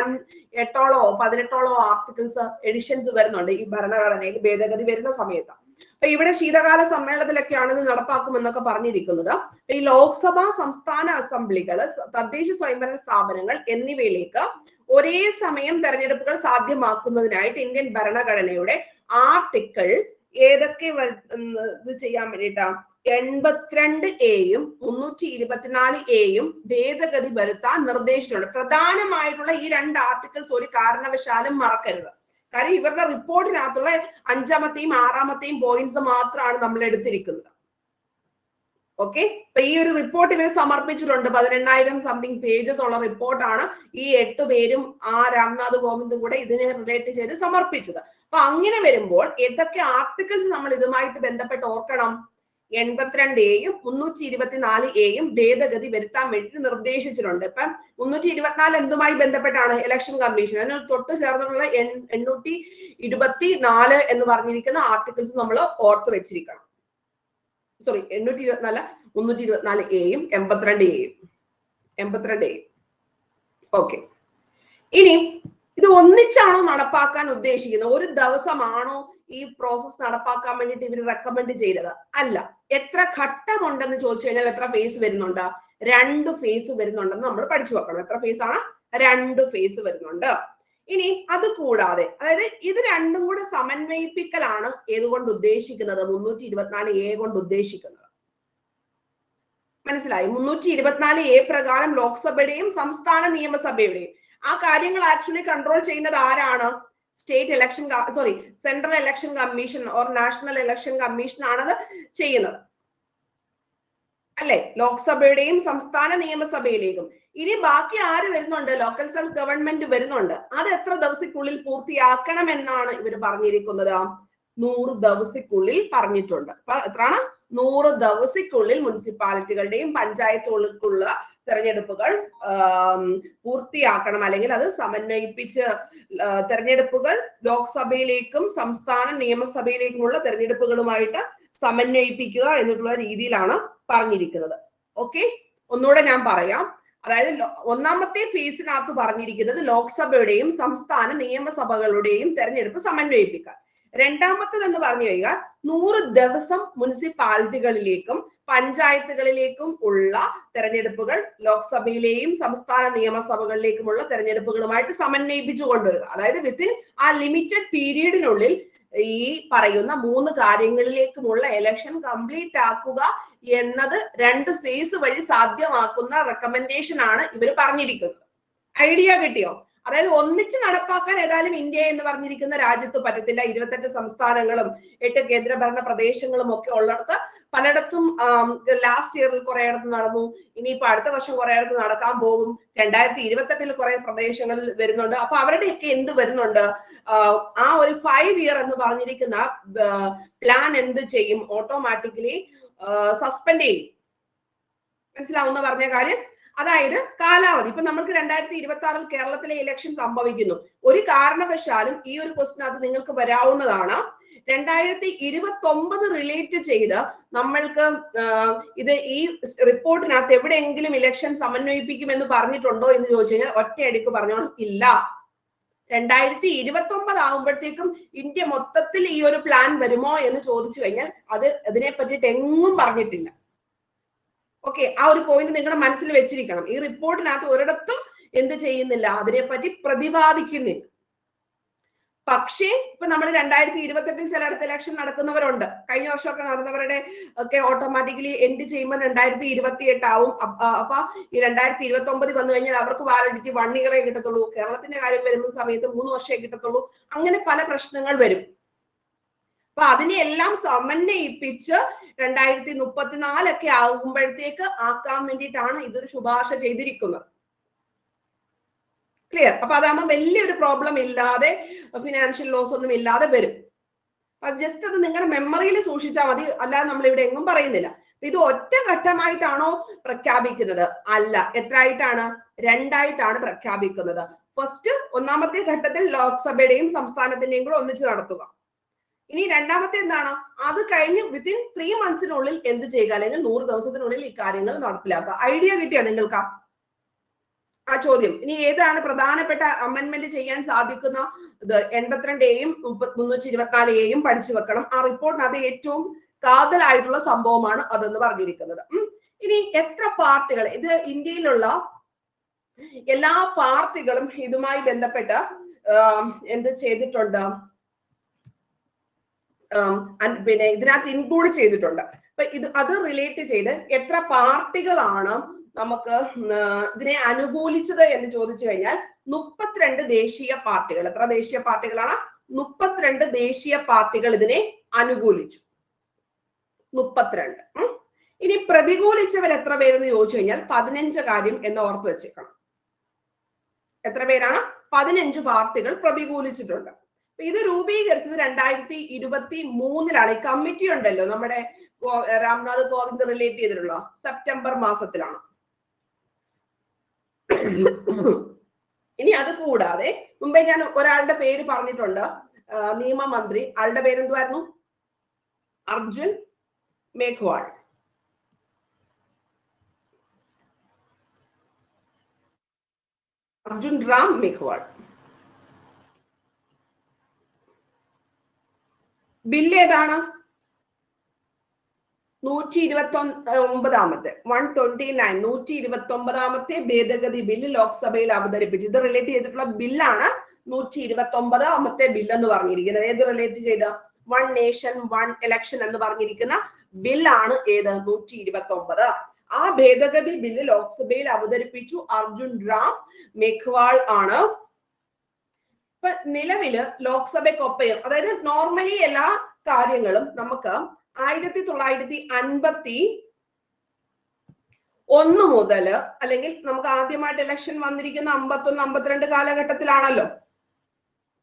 8ഓളോ 18ഓളോ ആർട്ടിക്കിൾസ് എഡിഷൻസ് വരുന്നുണ്ട് ഈ ഭരണഘടനയിൽ ഭേദഗതി വരുന്ന സമയത്ത്. അപ്പൊ ഇവിടെ ശീതകാല സമ്മേളനത്തിലൊക്കെയാണ് ഇത് നടപ്പാക്കുമെന്നൊക്കെ പറഞ്ഞിരിക്കുന്നത്. ഈ ലോക്സഭ, സംസ്ഥാന അസംബ്ലികൾ, തദ്ദേശ സ്വയംഭരണ സ്ഥാപനങ്ങൾ എന്നിവയിലേക്ക് ഒരേ സമയം തെരഞ്ഞെടുപ്പുകൾ സാധ്യമാക്കുന്നതിനായിട്ട് ഇന്ത്യൻ ഭരണഘടനയുടെ ആർട്ടിക്കിൾ ഏതൊക്കെ ഇത് ചെയ്യാൻ വേണ്ടിയിട്ടാ 82A-യും 324A-യും ഭേദഗതി വരുത്താൻ നിർദ്ദേശിച്ചിട്ടുണ്ട്. പ്രധാനമായിട്ടുള്ള ഈ 2 ആർട്ടിക്കിൾസ് ഒരു കാരണവശാലും മറക്കരുത്. കാര്യം ഇവരുടെ റിപ്പോർട്ടിനകത്തുള്ള 5ാമത്തെയും 6ാമത്തെയും പോയിന്റ്സ് മാത്രമാണ് നമ്മൾ എടുത്തിരിക്കുന്നത്. ഓക്കെ, അപ്പൊ ഈ ഒരു റിപ്പോർട്ട് ഇവർ സമർപ്പിച്ചിട്ടുണ്ട്. 18,000 സംതിങ് പേജസ് ഉള്ള റിപ്പോർട്ടാണ് ഈ 8 പേരും രാംനാഥ് കോവിന്ദും കൂടെ ഇതിനെ റിലേറ്റ് ചെയ്ത് സമർപ്പിച്ചത്. അപ്പൊ അങ്ങനെ വരുമ്പോൾ ഏതൊക്കെ ആർട്ടിക്കിൾസ് നമ്മൾ ഇതുമായിട്ട് ബന്ധപ്പെട്ട് ഓർക്കണം? 82A-യും 324A-യും ഭേദഗതി വരുത്താൻ വേണ്ടി നിർദ്ദേശിച്ചിട്ടുണ്ട്. ഇപ്പം 324 എന്തുമായി ബന്ധപ്പെട്ടാണ്? Election commission. അതിന് തൊട്ട് ചേർന്നിട്ടുള്ള 824 എന്ന് പറഞ്ഞിരിക്കുന്ന ആർട്ടിക്കിൾസ് നമ്മൾ ഓർത്ത് വെച്ചിരിക്കണം. സോറി, 824, 324A-യും 82A-യും. ഓക്കെ, ഇനി ഇത് ഒന്നിച്ചാണോ നടപ്പാക്കാൻ ഉദ്ദേശിക്കുന്നത്? ഒരു ദിവസമാണോ ഈ പ്രോസസ് നടപ്പാക്കാൻ വേണ്ടിയിട്ട് ഇവർ റെക്കമെൻഡ് ചെയ്തത്? അല്ല. എത്ര ഘട്ടമുണ്ടെന്ന് ചോദിച്ചു കഴിഞ്ഞാൽ എത്ര ഫേസ് വരുന്നുണ്ട്? 2 ഫേസ് വരുന്നുണ്ടെന്ന് നമ്മൾ പഠിച്ചു വെക്കണം. എത്ര ഫേസ് ആണ്? 2 ഫേസ് വരുന്നുണ്ട്. ഇനി അത് കൂടാതെ, അതായത് ഇത് രണ്ടും കൂടെ സമന്വയിപ്പിക്കലാണ് ഏതുകൊണ്ട് ഉദ്ദേശിക്കുന്നത്? 324A കൊണ്ട് ഉദ്ദേശിക്കുന്നത്. മനസ്സിലായി? 324A പ്രകാരം ലോക്സഭയുടെയും സംസ്ഥാന നിയമസഭയുടെയും ആ കാര്യങ്ങൾ ആക്ച്വലി കൺട്രോൾ ചെയ്യുന്നത് ആരാണ്? State election central election commission or national election commission ആണത് ചെയ്യുന്നത് അല്ലെ? ലോക്സഭയുടെയും സംസ്ഥാന നിയമസഭയിലേക്കും. ഇനി ബാക്കി ആര് വരുന്നുണ്ട്? ലോക്കൽ സെൽഫ് ഗവൺമെന്റ് വരുന്നുണ്ട്. അത് എത്ര ദിവസത്തിനുള്ളിൽ പൂർത്തിയാക്കണം എന്നാണ് ഇവർ പറഞ്ഞിരിക്കുന്നത്? 100 ദിവസത്തിനുള്ളിൽ പറഞ്ഞിട്ടുണ്ട്. അപ്പൊ എത്രയാണ്? 100 ദിവസത്തിനുള്ളിൽ മുനിസിപ്പാലിറ്റികളുടെയും പഞ്ചായത്തുകൾക്കുള്ള തെരഞ്ഞെടുപ്പുകൾ പൂർത്തിയാക്കണം, അല്ലെങ്കിൽ അത് സമന്വയിപ്പിച്ച് തെരഞ്ഞെടുപ്പുകൾ ലോക്സഭയിലേക്കും സംസ്ഥാന നിയമസഭയിലേക്കുമുള്ള തെരഞ്ഞെടുപ്പുകളുമായിട്ട് സമന്വയിപ്പിക്കുക എന്നുള്ള രീതിയിലാണ് പറഞ്ഞിരിക്കുന്നത്. ഓക്കെ, ഒന്നുകൂടെ ഞാൻ പറയാം. അതായത് 1ാമത്തെ ഫേസിനകത്ത് പറഞ്ഞിരിക്കുന്നത് ലോക്സഭയുടെയും സംസ്ഥാന നിയമസഭകളുടെയും തെരഞ്ഞെടുപ്പ് സമന്വയിപ്പിക്കാൻ. 2ാമത്തത് എന്ന് പറഞ്ഞു കഴിഞ്ഞാൽ 100 ദിവസം മുനിസിപ്പാലിറ്റികളിലേക്കും പഞ്ചായത്തുകളിലേക്കും ഉള്ള തെരഞ്ഞെടുപ്പുകൾ ലോക്സഭയിലെയും സംസ്ഥാന നിയമസഭകളിലേക്കുമുള്ള തെരഞ്ഞെടുപ്പുകളുമായിട്ട് സമന്വയിപ്പിച്ചു കൊണ്ടുവരിക. അതായത് വിത്തിൻ ആ ലിമിറ്റഡ് പീരീഡിനുള്ളിൽ ഈ പറയുന്ന 3 കാര്യങ്ങളിലേക്കുമുള്ള ഇലക്ഷൻ കംപ്ലീറ്റ് ആക്കുക എന്നത് 2 ഫേസ് വഴി സാധ്യമാക്കുന്ന റെക്കമെൻഡേഷൻ ആണ് ഇവർ പറഞ്ഞിരിക്കുന്നത്. ഐഡിയ കിട്ടിയോ? അതായത് ഒന്നിച്ച് നടപ്പാക്കാൻ ഏതായാലും ഇന്ത്യ എന്ന് പറഞ്ഞിരിക്കുന്ന രാജ്യത്ത് പറ്റത്തില്ല. 28 സംസ്ഥാനങ്ങളും 8 കേന്ദ്രഭരണ പ്രദേശങ്ങളും ഒക്കെ ഉള്ളിടത്ത് പലയിടത്തും ലാസ്റ്റ് ഇയറിൽ കുറേയിടത്ത് നടന്നു. ഇനിയിപ്പോ അടുത്ത വർഷം കുറേയിടത്ത് നടക്കാൻ പോകും. 2028 കുറെ പ്രദേശങ്ങളിൽ വരുന്നുണ്ട്. അപ്പൊ അവരുടെയൊക്കെ എന്ത് വരുന്നുണ്ട്? ആ ഒരു 5 ഇയർ എന്ന് പറഞ്ഞിരിക്കുന്ന പ്ലാൻ എന്ത് ചെയ്യും? ഓട്ടോമാറ്റിക്കലി സസ്പെൻഡ് ചെയ്യും. മനസ്സിലാവുന്ന പറഞ്ഞ കാര്യം? അതായത് കാലാവധി. ഇപ്പൊ നമുക്ക് 2026 കേരളത്തിലെ ഇലക്ഷൻ സംഭവിക്കുന്നു. ഒരു കാരണവശാലും ഈ ഒരു ക്വസ്റ്റ്യൻ അത് നിങ്ങൾക്ക് വരാവുന്നതാണ്. 2029 റിലേറ്റ് ചെയ്ത് നമ്മൾക്ക് ഇത് ഈ റിപ്പോർട്ടിനകത്ത് എവിടെയെങ്കിലും ഇലക്ഷൻ സമന്വയിപ്പിക്കുമെന്ന് പറഞ്ഞിട്ടുണ്ടോ എന്ന് ചോദിച്ചു കഴിഞ്ഞാൽ ഒറ്റയടിക്ക് പറഞ്ഞോണം ഇല്ല. 2029 ആകുമ്പോഴത്തേക്കും ഇന്ത്യ മൊത്തത്തിൽ ഈ ഒരു പ്ലാൻ വരുമോ എന്ന് ചോദിച്ചു കഴിഞ്ഞാൽ അത് അതിനെ പറ്റിയിട്ട് എങ്ങും പറഞ്ഞിട്ടില്ല. ഓക്കെ, ആ ഒരു പോയിന്റ് നിങ്ങളുടെ മനസ്സിൽ വെച്ചിരിക്കണം. ഈ റിപ്പോർട്ടിനകത്ത് ഒരിടത്തും എന്ത് ചെയ്യുന്നില്ല, അതിനെപ്പറ്റി പ്രതിപാദിക്കുന്നില്ല. പക്ഷേ ഇപ്പൊ നമ്മൾ 2028 ചിലയിടത്ത് ഇലക്ഷൻ നടക്കുന്നവരുണ്ട്. കഴിഞ്ഞ വർഷമൊക്കെ നടന്നവരുടെ ഒക്കെ ഓട്ടോമാറ്റിക്കലി എൻഡ് ചെയ്യുമ്പോൾ 2028 ആവും. അപ്പൊ ഈ 2029 വന്നു കഴിഞ്ഞാൽ അവർക്ക് വാലിഡിറ്റി 1 ഇയറേ കിട്ടത്തുള്ളൂ. കേരളത്തിന്റെ കാര്യം വരുന്ന സമയത്ത് 3 വർഷമേ കിട്ടത്തുള്ളൂ. അങ്ങനെ പല പ്രശ്നങ്ങൾ വരും. അപ്പൊ അതിനെല്ലാം സമന്വയിപ്പിച്ച് 2034 ഒക്കെ ആകുമ്പോഴത്തേക്ക് ആക്കാൻ വേണ്ടിയിട്ടാണ് ഇതൊരു ശുപാർശ ചെയ്തിരിക്കുന്നത്. ക്ലിയർ? അപ്പൊ അതാകുമ്പോൾ വലിയൊരു പ്രോബ്ലം ഇല്ലാതെ, ഫിനാൻഷ്യൽ ലോസ് ഒന്നും ഇല്ലാതെ വരും. അത് ജസ്റ്റ് അത് നിങ്ങളുടെ മെമ്മറിയിൽ സൂക്ഷിച്ചാൽ മതി. അല്ലാതെ നമ്മൾ ഇവിടെ എങ്ങും പറയുന്നില്ല. ഇത് ഒറ്റ ഘട്ടമായിട്ടാണോ പ്രഖ്യാപിക്കുന്നത്? അല്ല. എത്രയായിട്ടാണ്? 2 ആയിട്ടാണ് പ്രഖ്യാപിക്കുന്നത്. ഫസ്റ്റ്, ഒന്നാമത്തെ ഘട്ടത്തിൽ ലോക്സഭയുടെയും സംസ്ഥാനത്തിന്റെയും കൂടെ ഒന്നിച്ച് നടത്തുക. ഇനി രണ്ടാമത്തെ എന്താണ്? അത് കഴിഞ്ഞ് വിത്തിൻ 3 മന്ത്സിനുള്ളിൽ എന്ത് ചെയ്യുക, അല്ലെങ്കിൽ 100 ദിവസത്തിനുള്ളിൽ ഈ കാര്യങ്ങൾ നടപ്പിലാക്കുക. ഐഡിയ കിട്ടിയ നിങ്ങൾക്ക് ആ ചോദ്യം? ഇനി ഏതാണ് പ്രധാനപ്പെട്ട അമെന്റ്മെന്റ് ചെയ്യാൻ സാധിക്കുന്ന? ഇത് 82-യെയും 324-യെയും പഠിച്ചു വെക്കണം. ആ റിപ്പോർട്ടിനകത്ത് ഏറ്റവും കാതലായിട്ടുള്ള സംഭവമാണ് അതെന്ന് പറഞ്ഞിരിക്കുന്നത്. ഇനി എത്ര പാർട്ടികൾ, ഇത് ഇന്ത്യയിലുള്ള എല്ലാ പാർട്ടികളും ഇതുമായി ബന്ധപ്പെട്ട് എന്ത് ചെയ്തിട്ടുണ്ട്? പിന്നെ ഇതിനകത്ത് ഇൻക്ലൂഡ് ചെയ്തിട്ടുണ്ട്. അപ്പൊ അത് റിലേറ്റ് ചെയ്ത് എത്ര പാർട്ടികളാണ് നമുക്ക് ഇതിനെ അനുകൂലിച്ചത് എന്ന് ചോദിച്ചു കഴിഞ്ഞാൽ 32 ദേശീയ പാർട്ടികൾ. എത്ര ദേശീയ പാർട്ടികളാണ്? 32 ദേശീയ പാർട്ടികൾ ഇതിനെ അനുകൂലിച്ചു. 32. ഇനി പ്രതികൂലിച്ചവർ എത്ര പേരെന്ന് ചോദിച്ചു കഴിഞ്ഞാൽ 15 കാര്യം എന്ന് ഓർത്ത് വെച്ചേക്കണം. എത്ര പേരാണ്? 15 പാർട്ടികൾ പ്രതികൂലിച്ചിട്ടുണ്ട്. ഇത് രൂപീകരിച്ചത് 2023 ഈ കമ്മിറ്റി ഉണ്ടല്ലോ നമ്മുടെ രാംനാഥ് കോവിന്ദ് റിലേറ്റ് ചെയ്തിട്ടുള്ള സെപ്റ്റംബർ മാസത്തിലാണ്. ഇനി അത് കൂടാതെ മുമ്പേ ഞാൻ ഒരാളുടെ പേര് പറഞ്ഞിട്ടുണ്ട്, നിയമമന്ത്രി. ആളുടെ പേരെന്തുവായിരുന്നു? അർജുൻ മേഘ്വാൾ. അർജുൻ റാം മേഘ്വാൾ. ബില്ല് ഏതാണ്? 129-ാമത്തെ 129-ാമത്തെ ഭേദഗതി ബില്ല് ലോക്സഭയിൽ അവതരിപ്പിച്ചു. ഇത് റിലേറ്റ് ചെയ്തിട്ടുള്ള ബില്ലാണ് 129-ാമത്തെ ബില്ല് എന്ന് പറഞ്ഞിരിക്കുന്നത്. ഏത് റിലേറ്റ് ചെയ്ത? 1 നേഷൻ 1 ഇലക്ഷൻ എന്ന് പറഞ്ഞിരിക്കുന്ന ബില്ലാണ് ഏത്? 129. ആ ഭേദഗതി ബില്ല് ലോക്സഭയിൽ അവതരിപ്പിച്ചു അർജുൻ റാം മേഘ്വാൾ ആണ്. ഇപ്പൊ നിലവില് ലോക്സഭയ്ക്കൊപ്പം, അതായത് നോർമലി എല്ലാ കാര്യങ്ങളും നമുക്ക് 1951 മുതൽ, അല്ലെങ്കിൽ നമുക്ക് ആദ്യമായിട്ട് ഇലക്ഷൻ വന്നിരിക്കുന്ന 51-52 കാലഘട്ടത്തിലാണല്ലോ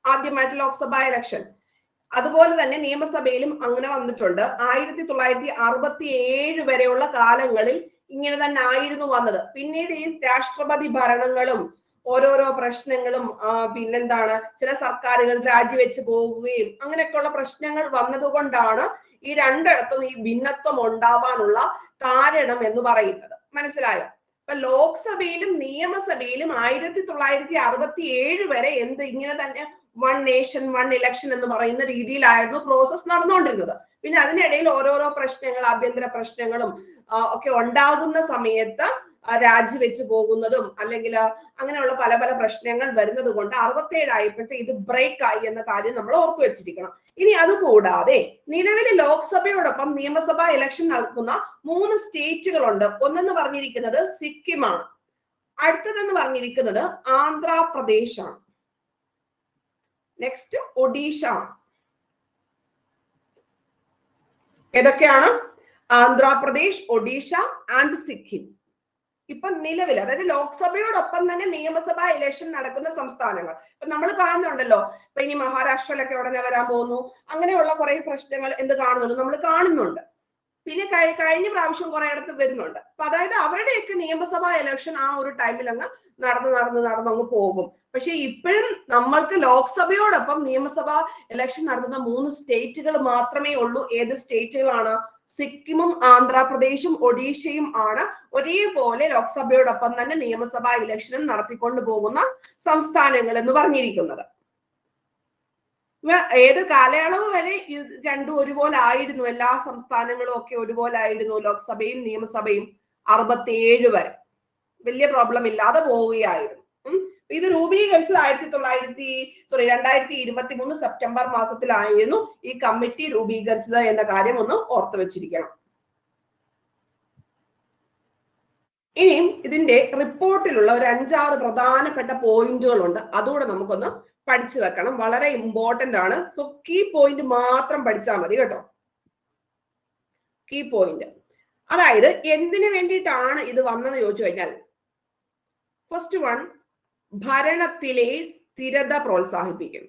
ആദ്യമായിട്ട് ലോക്സഭാ ഇലക്ഷൻ. അതുപോലെ തന്നെ നിയമസഭയിലും അങ്ങനെ വന്നിട്ടുണ്ട്. 1967 വരെയുള്ള കാലങ്ങളിൽ ഇങ്ങനെ തന്നെ ആയിരുന്നു വന്നത്. പിന്നീട് ഈ രാഷ്ട്രപതി ഭരണങ്ങളും ഓരോരോ പ്രശ്നങ്ങളും, പിന്നെന്താണ്, ചില സർക്കാരുകൾ രാജിവെച്ച് പോവുകയും അങ്ങനെയൊക്കെയുള്ള പ്രശ്നങ്ങൾ വന്നതുകൊണ്ടാണ് ഈ രണ്ടിടത്തും ഈ ഭിന്നത്വം ഉണ്ടാവാനുള്ള കാരണം എന്ന് പറയുന്നത്. മനസ്സിലായോ? അപ്പൊ ലോക്സഭയിലും നിയമസഭയിലും 1967 വരെ എന്ത് ഇങ്ങനെ തന്നെ 1 നേഷൻ 1 ഇലക്ഷൻ എന്ന് പറയുന്ന രീതിയിലായിരുന്നു പ്രോസസ് നടന്നുകൊണ്ടിരുന്നത്. പിന്നെ അതിനിടയിൽ ഓരോരോ പ്രശ്നങ്ങൾ, ആഭ്യന്തര പ്രശ്നങ്ങളും ഒക്കെ ഉണ്ടാകുന്ന സമയത്ത് രാജിവെച്ച് പോകുന്നതും അല്ലെങ്കിൽ അങ്ങനെയുള്ള പല പല പ്രശ്നങ്ങൾ വരുന്നത് കൊണ്ട് 67 ആയപ്പോഴത്തെ ഇത് ബ്രേക്ക് ആയി എന്ന കാര്യം നമ്മൾ ഓർത്തു വെച്ചിരിക്കണം. ഇനി അതുകൂടാതെ നിലവിലെ ലോക്സഭയോടൊപ്പം നിയമസഭാ ഇലക്ഷൻ നടക്കുന്ന 3 സ്റ്റേറ്റുകളുണ്ട്. ഒന്നെന്ന് പറഞ്ഞിരിക്കുന്നത് സിക്കിമാണ്, അടുത്തതെന്ന് പറഞ്ഞിരിക്കുന്നത് ആന്ധ്രാപ്രദേശ് ആണ്, നെക്സ്റ്റ് ഒഡീഷ. ഏതൊക്കെയാണ്? ആന്ധ്രാപ്രദേശ്, ഒഡീഷ ആൻഡ് സിക്കിം. ഇപ്പൊ നിലവിൽ, അതായത് ലോക്സഭയോടൊപ്പം തന്നെ നിയമസഭാ ഇലക്ഷൻ നടക്കുന്ന സംസ്ഥാനങ്ങൾ ഇപ്പൊ നമ്മൾ കാണുന്നുണ്ടല്ലോ. ഇപ്പൊ ഇനി മഹാരാഷ്ട്രയിലൊക്കെ ഉടനെ വരാൻ പോകുന്നു, അങ്ങനെയുള്ള കുറെ പ്രശ്നങ്ങൾ എന്ത് കാണുന്നുണ്ട്, നമ്മൾ കാണുന്നുണ്ട്. പിന്നെ കഴിഞ്ഞ പ്രാവശ്യം കുറെ ഇടത്ത് വരുന്നുണ്ട്. അപ്പൊ അതായത് അവരുടെയൊക്കെ നിയമസഭാ ഇലക്ഷൻ ആ ഒരു ടൈമിൽ അങ്ങ് നടന്ന് പോകും. പക്ഷെ ഇപ്പോഴും നമ്മൾക്ക് ലോക്സഭയോടൊപ്പം നിയമസഭാ ഇലക്ഷൻ നടത്തുന്ന 3 സ്റ്റേറ്റുകൾ മാത്രമേ ഉള്ളൂ. ഏത് സ്റ്റേറ്റുകളാണ്? സിക്കിമും ആന്ധ്രാപ്രദേശും ഒഡീഷയും ആണ് ഒരേപോലെ ലോക്സഭയോടൊപ്പം തന്നെ നിയമസഭാ ഇലക്ഷനും നടത്തിക്കൊണ്ട് പോകുന്ന സംസ്ഥാനങ്ങൾ എന്ന് പറഞ്ഞിരിക്കുന്നത്. ഏത് കാലയളവ് വരെ രണ്ടും ഒരുപോലെ ആയിരുന്നു, എല്ലാ സംസ്ഥാനങ്ങളും ഒക്കെ ഒരുപോലെ ആയിരുന്നു, ലോക്സഭയും നിയമസഭയും 67 വരെ വലിയ പ്രോബ്ലം ഇല്ലാതെ പോവുകയായിരുന്നു. ഇത് രൂപീകരിച്ചത് 2023 സെപ്റ്റംബർ മാസത്തിലായിരുന്നു ഈ കമ്മിറ്റി രൂപീകരിച്ചത് എന്ന കാര്യം ഒന്ന് ഓർത്തു വെച്ചിരിക്കണം. ഇനിയും ഇതിന്റെ റിപ്പോർട്ടിലുള്ള ഒരു 5-6 പ്രധാനപ്പെട്ട പോയിന്റുകളുണ്ട്, അതുകൂടെ നമുക്കൊന്ന് പഠിച്ചു വെക്കണം. വളരെ ഇമ്പോർട്ടന്റ് ആണ്. സോ കീ പോയിന്റ് മാത്രം പഠിച്ചാൽ മതി കേട്ടോ. കീ പോയിന്റ്, അതായത് എന്തിനു വേണ്ടിയിട്ടാണ് ഇത് വന്നെന്ന് ചോദിച്ചു കഴിഞ്ഞാൽ, ഫസ്റ്റ് വൺ, ഭരണത്തിലെ സ്ഥിരത പ്രോത്സാഹിപ്പിക്കും.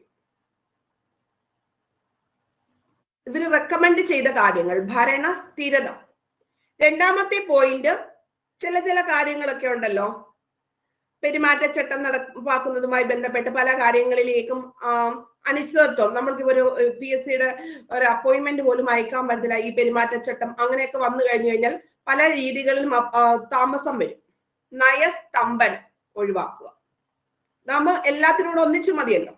ഇവര് റെക്കമെൻഡ് ചെയ്ത കാര്യങ്ങൾ ഭരണ സ്ഥിരത. രണ്ടാമത്തെ പോയിന്റ്, ചില കാര്യങ്ങളൊക്കെ ഉണ്ടല്ലോ, പെരുമാറ്റച്ചട്ടം നടപ്പാക്കുന്നതുമായി ബന്ധപ്പെട്ട് പല കാര്യങ്ങളിലേക്കും അനിശ്ചിതത്വം, നമ്മൾക്ക് ഒരു PSCയുടെ ഒരു അപ്പോയിന്റ്മെന്റ് പോലും അയക്കാൻ പറ്റില്ല ഈ പെരുമാറ്റച്ചട്ടം, അങ്ങനെയൊക്കെ വന്നു കഴിഞ്ഞു കഴിഞ്ഞാൽ പല രീതികളിലും താമസം വരും. നയസ്തംഭനം ഒഴിവാക്കുക. നമ്മൾ എല്ലാത്തിനോടും ഒന്നിച്ചു മതിയല്ലോ.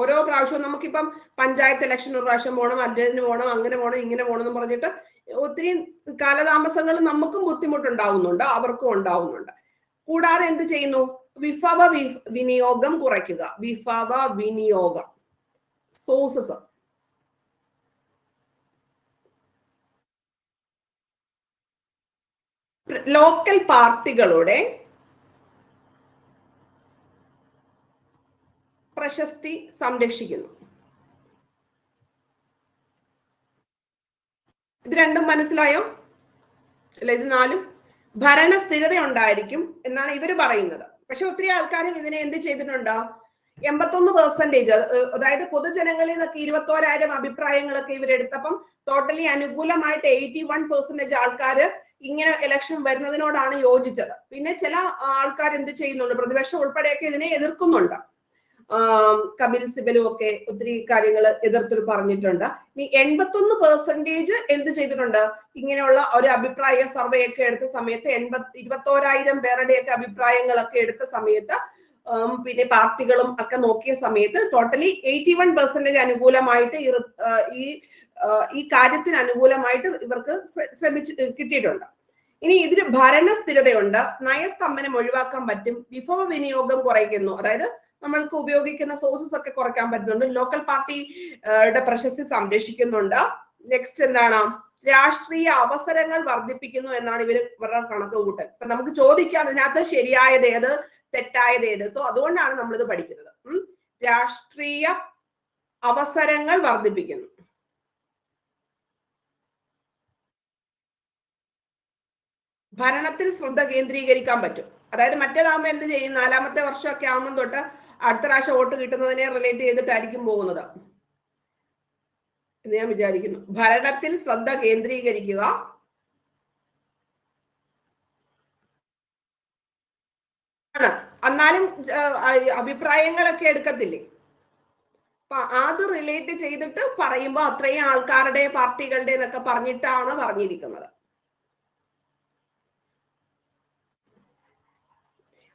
ഓരോ പ്രാവശ്യവും നമുക്കിപ്പം പഞ്ചായത്ത് ഇലക്ഷൻ ഒരു പ്രാവശ്യം പോകണം, അതിന് പോകണം, അങ്ങനെ പോകണം, ഇങ്ങനെ പോകണം എന്ന് പറഞ്ഞിട്ട് ഒത്തിരി കാലതാമസങ്ങൾ നമുക്കും ബുദ്ധിമുട്ടുണ്ടാവുന്നുണ്ട്, അവർക്കും ഉണ്ടാവുന്നുണ്ട്. കൂടാതെ എന്ത് ചെയ്യുന്നു? വിഭവ വിനിയോഗം കുറയ്ക്കുക. വിഭവ വിനിയോഗം, സോഴ്സസ്. ലോക്കൽ പാർട്ടികളുടെ പ്രശസ്തി സംരക്ഷിക്കുന്നു. ഇത് രണ്ടും മനസ്സിലായോ? അല്ല, ഇത് 4 ഭരണ സ്ഥിരത ഉണ്ടായിരിക്കും എന്നാണ് ഇവര് പറയുന്നത്. പക്ഷെ ഒത്തിരി ആൾക്കാരും ഇതിനെ എന്ത് ചെയ്തിട്ടുണ്ടോ? 81%, അതായത് പൊതുജനങ്ങളിൽ നിന്നൊക്കെ 21,000 അഭിപ്രായങ്ങളൊക്കെ ഇവരെടുത്തപ്പം ടോട്ടലി അനുകൂലമായിട്ട് 81% ആൾക്കാര് ഇങ്ങനെ ഇലക്ഷൻ വരുന്നതിനോടാണ് യോജിച്ചത്. പിന്നെ ചില ആൾക്കാർ എന്ത് ചെയ്യുന്നുണ്ട്, പ്രതിപക്ഷം ഉൾപ്പെടെയൊക്കെ ഇതിനെ എതിർക്കുന്നുണ്ട്. കപിൽ സിബലും ഒക്കെ ഒത്തിരി കാര്യങ്ങൾ എതിർത്ത് പറഞ്ഞിട്ടുണ്ട്. ഇനി 81% എന്ത് ചെയ്തിട്ടുണ്ട്, ഇങ്ങനെയുള്ള ഒരു അഭിപ്രായ സർവേ ഒക്കെ എടുത്ത സമയത്ത് 21,000 പേരുടെയൊക്കെ അഭിപ്രായങ്ങളൊക്കെ എടുത്ത സമയത്ത് പിന്നെ പാർട്ടികളും ഒക്കെ നോക്കിയ സമയത്ത് ടോട്ടലി 81% അനുകൂലമായിട്ട് ഈ കാര്യത്തിന് അനുകൂലമായിട്ട് ഇവർക്ക് കിട്ടിയിട്ടുണ്ട്. ഇനി ഇതിന് ഭരണസ്ഥിരതയുണ്ട്, നയസ്തംഭനം ഒഴിവാക്കാൻ പറ്റും, വിഭവ വിനിയോഗം കുറയ്ക്കുന്നു, അതായത് നമ്മൾക്ക് ഉപയോഗിക്കുന്ന സോഴ്സസ് ഒക്കെ കുറയ്ക്കാൻ പറ്റുന്നുണ്ട്, ലോക്കൽ പാർട്ടിയുടെ പ്രശസ്തി സംരക്ഷിക്കുന്നുണ്ട്. നെക്സ്റ്റ് എന്താണ്? രാഷ്ട്രീയ അവസരങ്ങൾ വർദ്ധിപ്പിക്കുന്നു എന്നാണ് ഇവരുടെ കണക്ക് കൂട്ടൽ. ഇപ്പൊ നമുക്ക് ചോദിക്കാം ഇതിനകത്ത് ശരിയായത് ഏത്, തെറ്റായത് ഏത്. സോ അതുകൊണ്ടാണ് നമ്മളിത് പഠിക്കുന്നത്. രാഷ്ട്രീയ അവസരങ്ങൾ വർദ്ധിപ്പിക്കുന്നു. ഭരണത്തിൽ ശ്രദ്ധ കേന്ദ്രീകരിക്കാൻ പറ്റും. അതായത് മറ്റേതാകുമ്പോൾ എന്ത് ചെയ്യും, 4ാമത്തെ വർഷമൊക്കെ ആകുമ്പോൾ തൊട്ട് അടുത്ത പ്രാവശ്യം വോട്ട് കിട്ടുന്നതിനെ റിലേറ്റ് ചെയ്തിട്ടായിരിക്കും പോകുന്നത് എന്ന് ഞാൻ വിചാരിക്കുന്നു. ഭരണത്തിൽ ശ്രദ്ധ കേന്ദ്രീകരിക്കുക, എന്നാലും അഭിപ്രായങ്ങളൊക്കെ എടുക്കത്തില്ലേ, അപ്പൊ അത് റിലേറ്റ് ചെയ്തിട്ട് പറയുമ്പോൾ അത്രയും ആൾക്കാരുടെ പാർട്ടികളുടെ എന്നൊക്കെ പറഞ്ഞിട്ടാണ് പറഞ്ഞിരിക്കുന്നത്.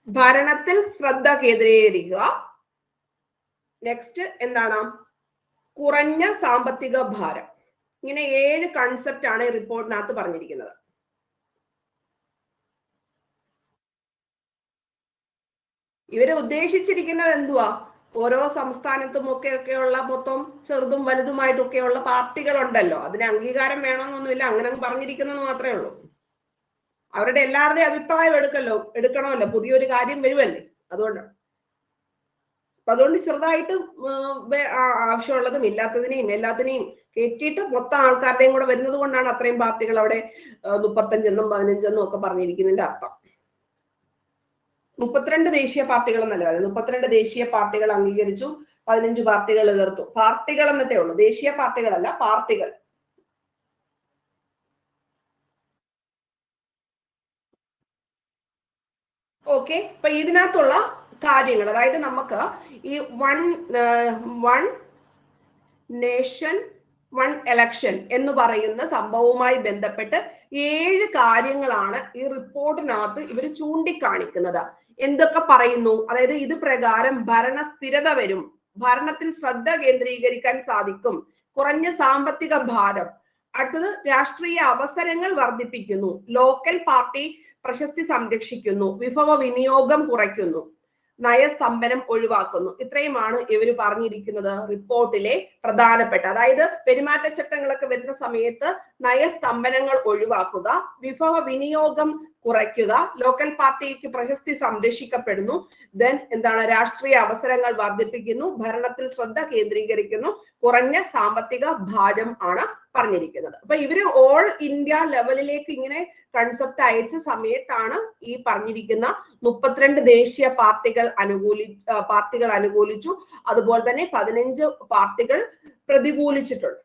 ഭരണത്തിൽ ശ്രദ്ധ കേന്ദ്രീകരിക്കുക. നെക്സ്റ്റ് എന്താണ്? കുറഞ്ഞ സാമ്പത്തിക ഭാരം. ഇങ്ങനെ 7 കൺസെപ്റ്റ് ആണ് ഈ റിപ്പോർട്ടിനകത്ത് പറഞ്ഞിരിക്കുന്നത്. ഇവര് ഉദ്ദേശിച്ചിരിക്കുന്നത് എന്തുവാ? ഓരോ സംസ്ഥാനത്തും ഒക്കെയുള്ള മൊത്തം ചെറുതും വലുതുമായിട്ടൊക്കെയുള്ള പാർട്ടികളുണ്ടല്ലോ. അതിന് അംഗീകാരം വേണമെന്നൊന്നുമില്ല, അങ്ങനെ പറഞ്ഞിരിക്കുന്നത് മാത്രമേ ഉള്ളൂ. അവരുടെ എല്ലാവരുടെയും അഭിപ്രായം എടുക്കണമല്ലോ, പുതിയൊരു കാര്യം വരുമല്ലേ, അതുകൊണ്ട്. അതുകൊണ്ട് ചെറുതായിട്ട് ആവശ്യമുള്ളതും ഇല്ലാത്തതിനെയും എല്ലാത്തിനെയും കയറ്റിയിട്ട് മൊത്തം ആൾക്കാരുടെയും കൂടെ വരുന്നത് കൊണ്ടാണ് അത്രയും പാർട്ടികൾ അവിടെ 35 15 ഒക്കെ പറഞ്ഞിരിക്കുന്നതിന്റെ അർത്ഥം. 32 ദേശീയ പാർട്ടികൾ എന്നല്ല, 32 ദേശീയ പാർട്ടികൾ അംഗീകരിച്ചു, 15 പാർട്ടികൾ എതിർത്തു. പാർട്ടികൾ എന്നിട്ടേ ഉള്ളൂ, ദേശീയ പാർട്ടികളല്ല, പാർട്ടികൾ. ഓക്കെ. അപ്പൊ ഇതിനകത്തുള്ള കാര്യങ്ങൾ, അതായത് നമുക്ക് ഈ വൺ നേഷൻ വൺ എലക്ഷൻ എന്ന് പറയുന്ന സംഭവവുമായി ബന്ധപ്പെട്ട് 7 കാര്യങ്ങളാണ് ഈ റിപ്പോർട്ടിനകത്ത് ഇവർ ചൂണ്ടിക്കാണിക്കുന്നത്. എന്തൊക്കെ പറയുന്നു? അതായത് ഇത് പ്രകാരം ഭരണസ്ഥിരത വരും, ഭരണത്തിൽ ശ്രദ്ധ കേന്ദ്രീകരിക്കാൻ സാധിക്കും, കുറഞ്ഞ സാമ്പത്തിക ഭാരം, അടുത്തത് രാഷ്ട്രീയ അവസരങ്ങൾ വർദ്ധിപ്പിക്കുന്നു, ലോക്കൽ പാർട്ടി പ്രശസ്തി സംരക്ഷിക്കുന്നു, വിഭവ വിനിയോഗം കുറയ്ക്കുന്നു, നയസ്തംഭനം ഒഴിവാക്കുന്നു. ഇത്രയുമാണ് ഇവർ പറഞ്ഞിരിക്കുന്നത് റിപ്പോർട്ടിലെ പ്രധാനപ്പെട്ട. അതായത് പെരുമാറ്റച്ചട്ടങ്ങളൊക്കെ വരുന്ന സമയത്ത് നയസ്തംഭനങ്ങൾ ഒഴിവാക്കുക, വിഭവ വിനിയോഗം കുറയ്ക്കുക, ലോക്കൽ പാർട്ടിക്ക് പ്രശസ്തി സംരക്ഷിക്കപ്പെടുന്നു, ദെൻ എന്താണ്, രാഷ്ട്രീയ അവസരങ്ങൾ വർദ്ധിപ്പിക്കുന്നു, ഭരണത്തിൽ ശ്രദ്ധ കേന്ദ്രീകരിക്കുന്നു, കുറഞ്ഞ സാമ്പത്തിക ഭാരം ആണ് പറഞ്ഞിരിക്കുന്നത്. അപ്പൊ ഇവര് ഓൾ ഇന്ത്യ ലെവലിലേക്ക് ഇങ്ങനെ കൺസെപ്റ്റ് അയച്ച സമയത്താണ് ഈ പറഞ്ഞിരിക്കുന്ന 32 ദേശീയ പാർട്ടികൾ അനുകൂലിച്ചു, അതുപോലെ തന്നെ 15 പാർട്ടികൾ പ്രതികൂലിച്ചിട്ടുണ്ട്.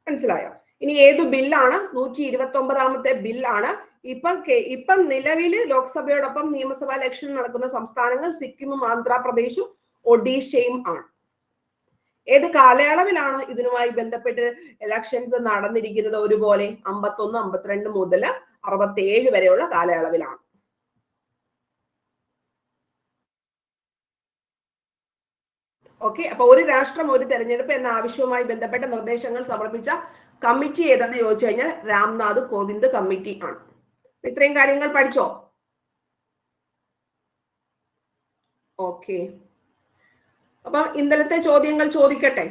മനസ്സിലായോ? ഇനി ഏതു ബില്ലാണ്? 129ാമത്തെ ബില്ലാണ്. ഇപ്പം നിലവിൽ ലോക്സഭയോടൊപ്പം നിയമസഭാ ഇലക്ഷൻ നടക്കുന്ന സംസ്ഥാനങ്ങൾ സിക്കിമും ആന്ധ്രാപ്രദേശും ഒഡീഷയും ആണ്. ഏത് കാലയളവിലാണ് ഇതിനുമായി ബന്ധപ്പെട്ട് ഇലക്ഷൻസ് നടന്നിരിക്കുന്നത്? ഒരുപോലെ 51, 52 മുതൽ 67 വരെയുള്ള കാലയളവിലാണ്. ഓക്കെ. അപ്പൊ ഒരു രാഷ്ട്രം ഒരു തെരഞ്ഞെടുപ്പ് എന്ന ആവശ്യവുമായി ബന്ധപ്പെട്ട നിർദ്ദേശങ്ങൾ സമർപ്പിച്ച കമ്മിറ്റി ഏതെന്ന് ചോദിച്ചു കഴിഞ്ഞാൽ രാംനാഥ് കോവിന്ദ് കമ്മിറ്റി ആണ്. ഇത്രയും കാര്യങ്ങൾ പഠിച്ചോ? ഓക്കെ. അപ്പൊ ഇന്നലത്തെ ചോദ്യങ്ങൾ ചോദിക്കട്ടെ.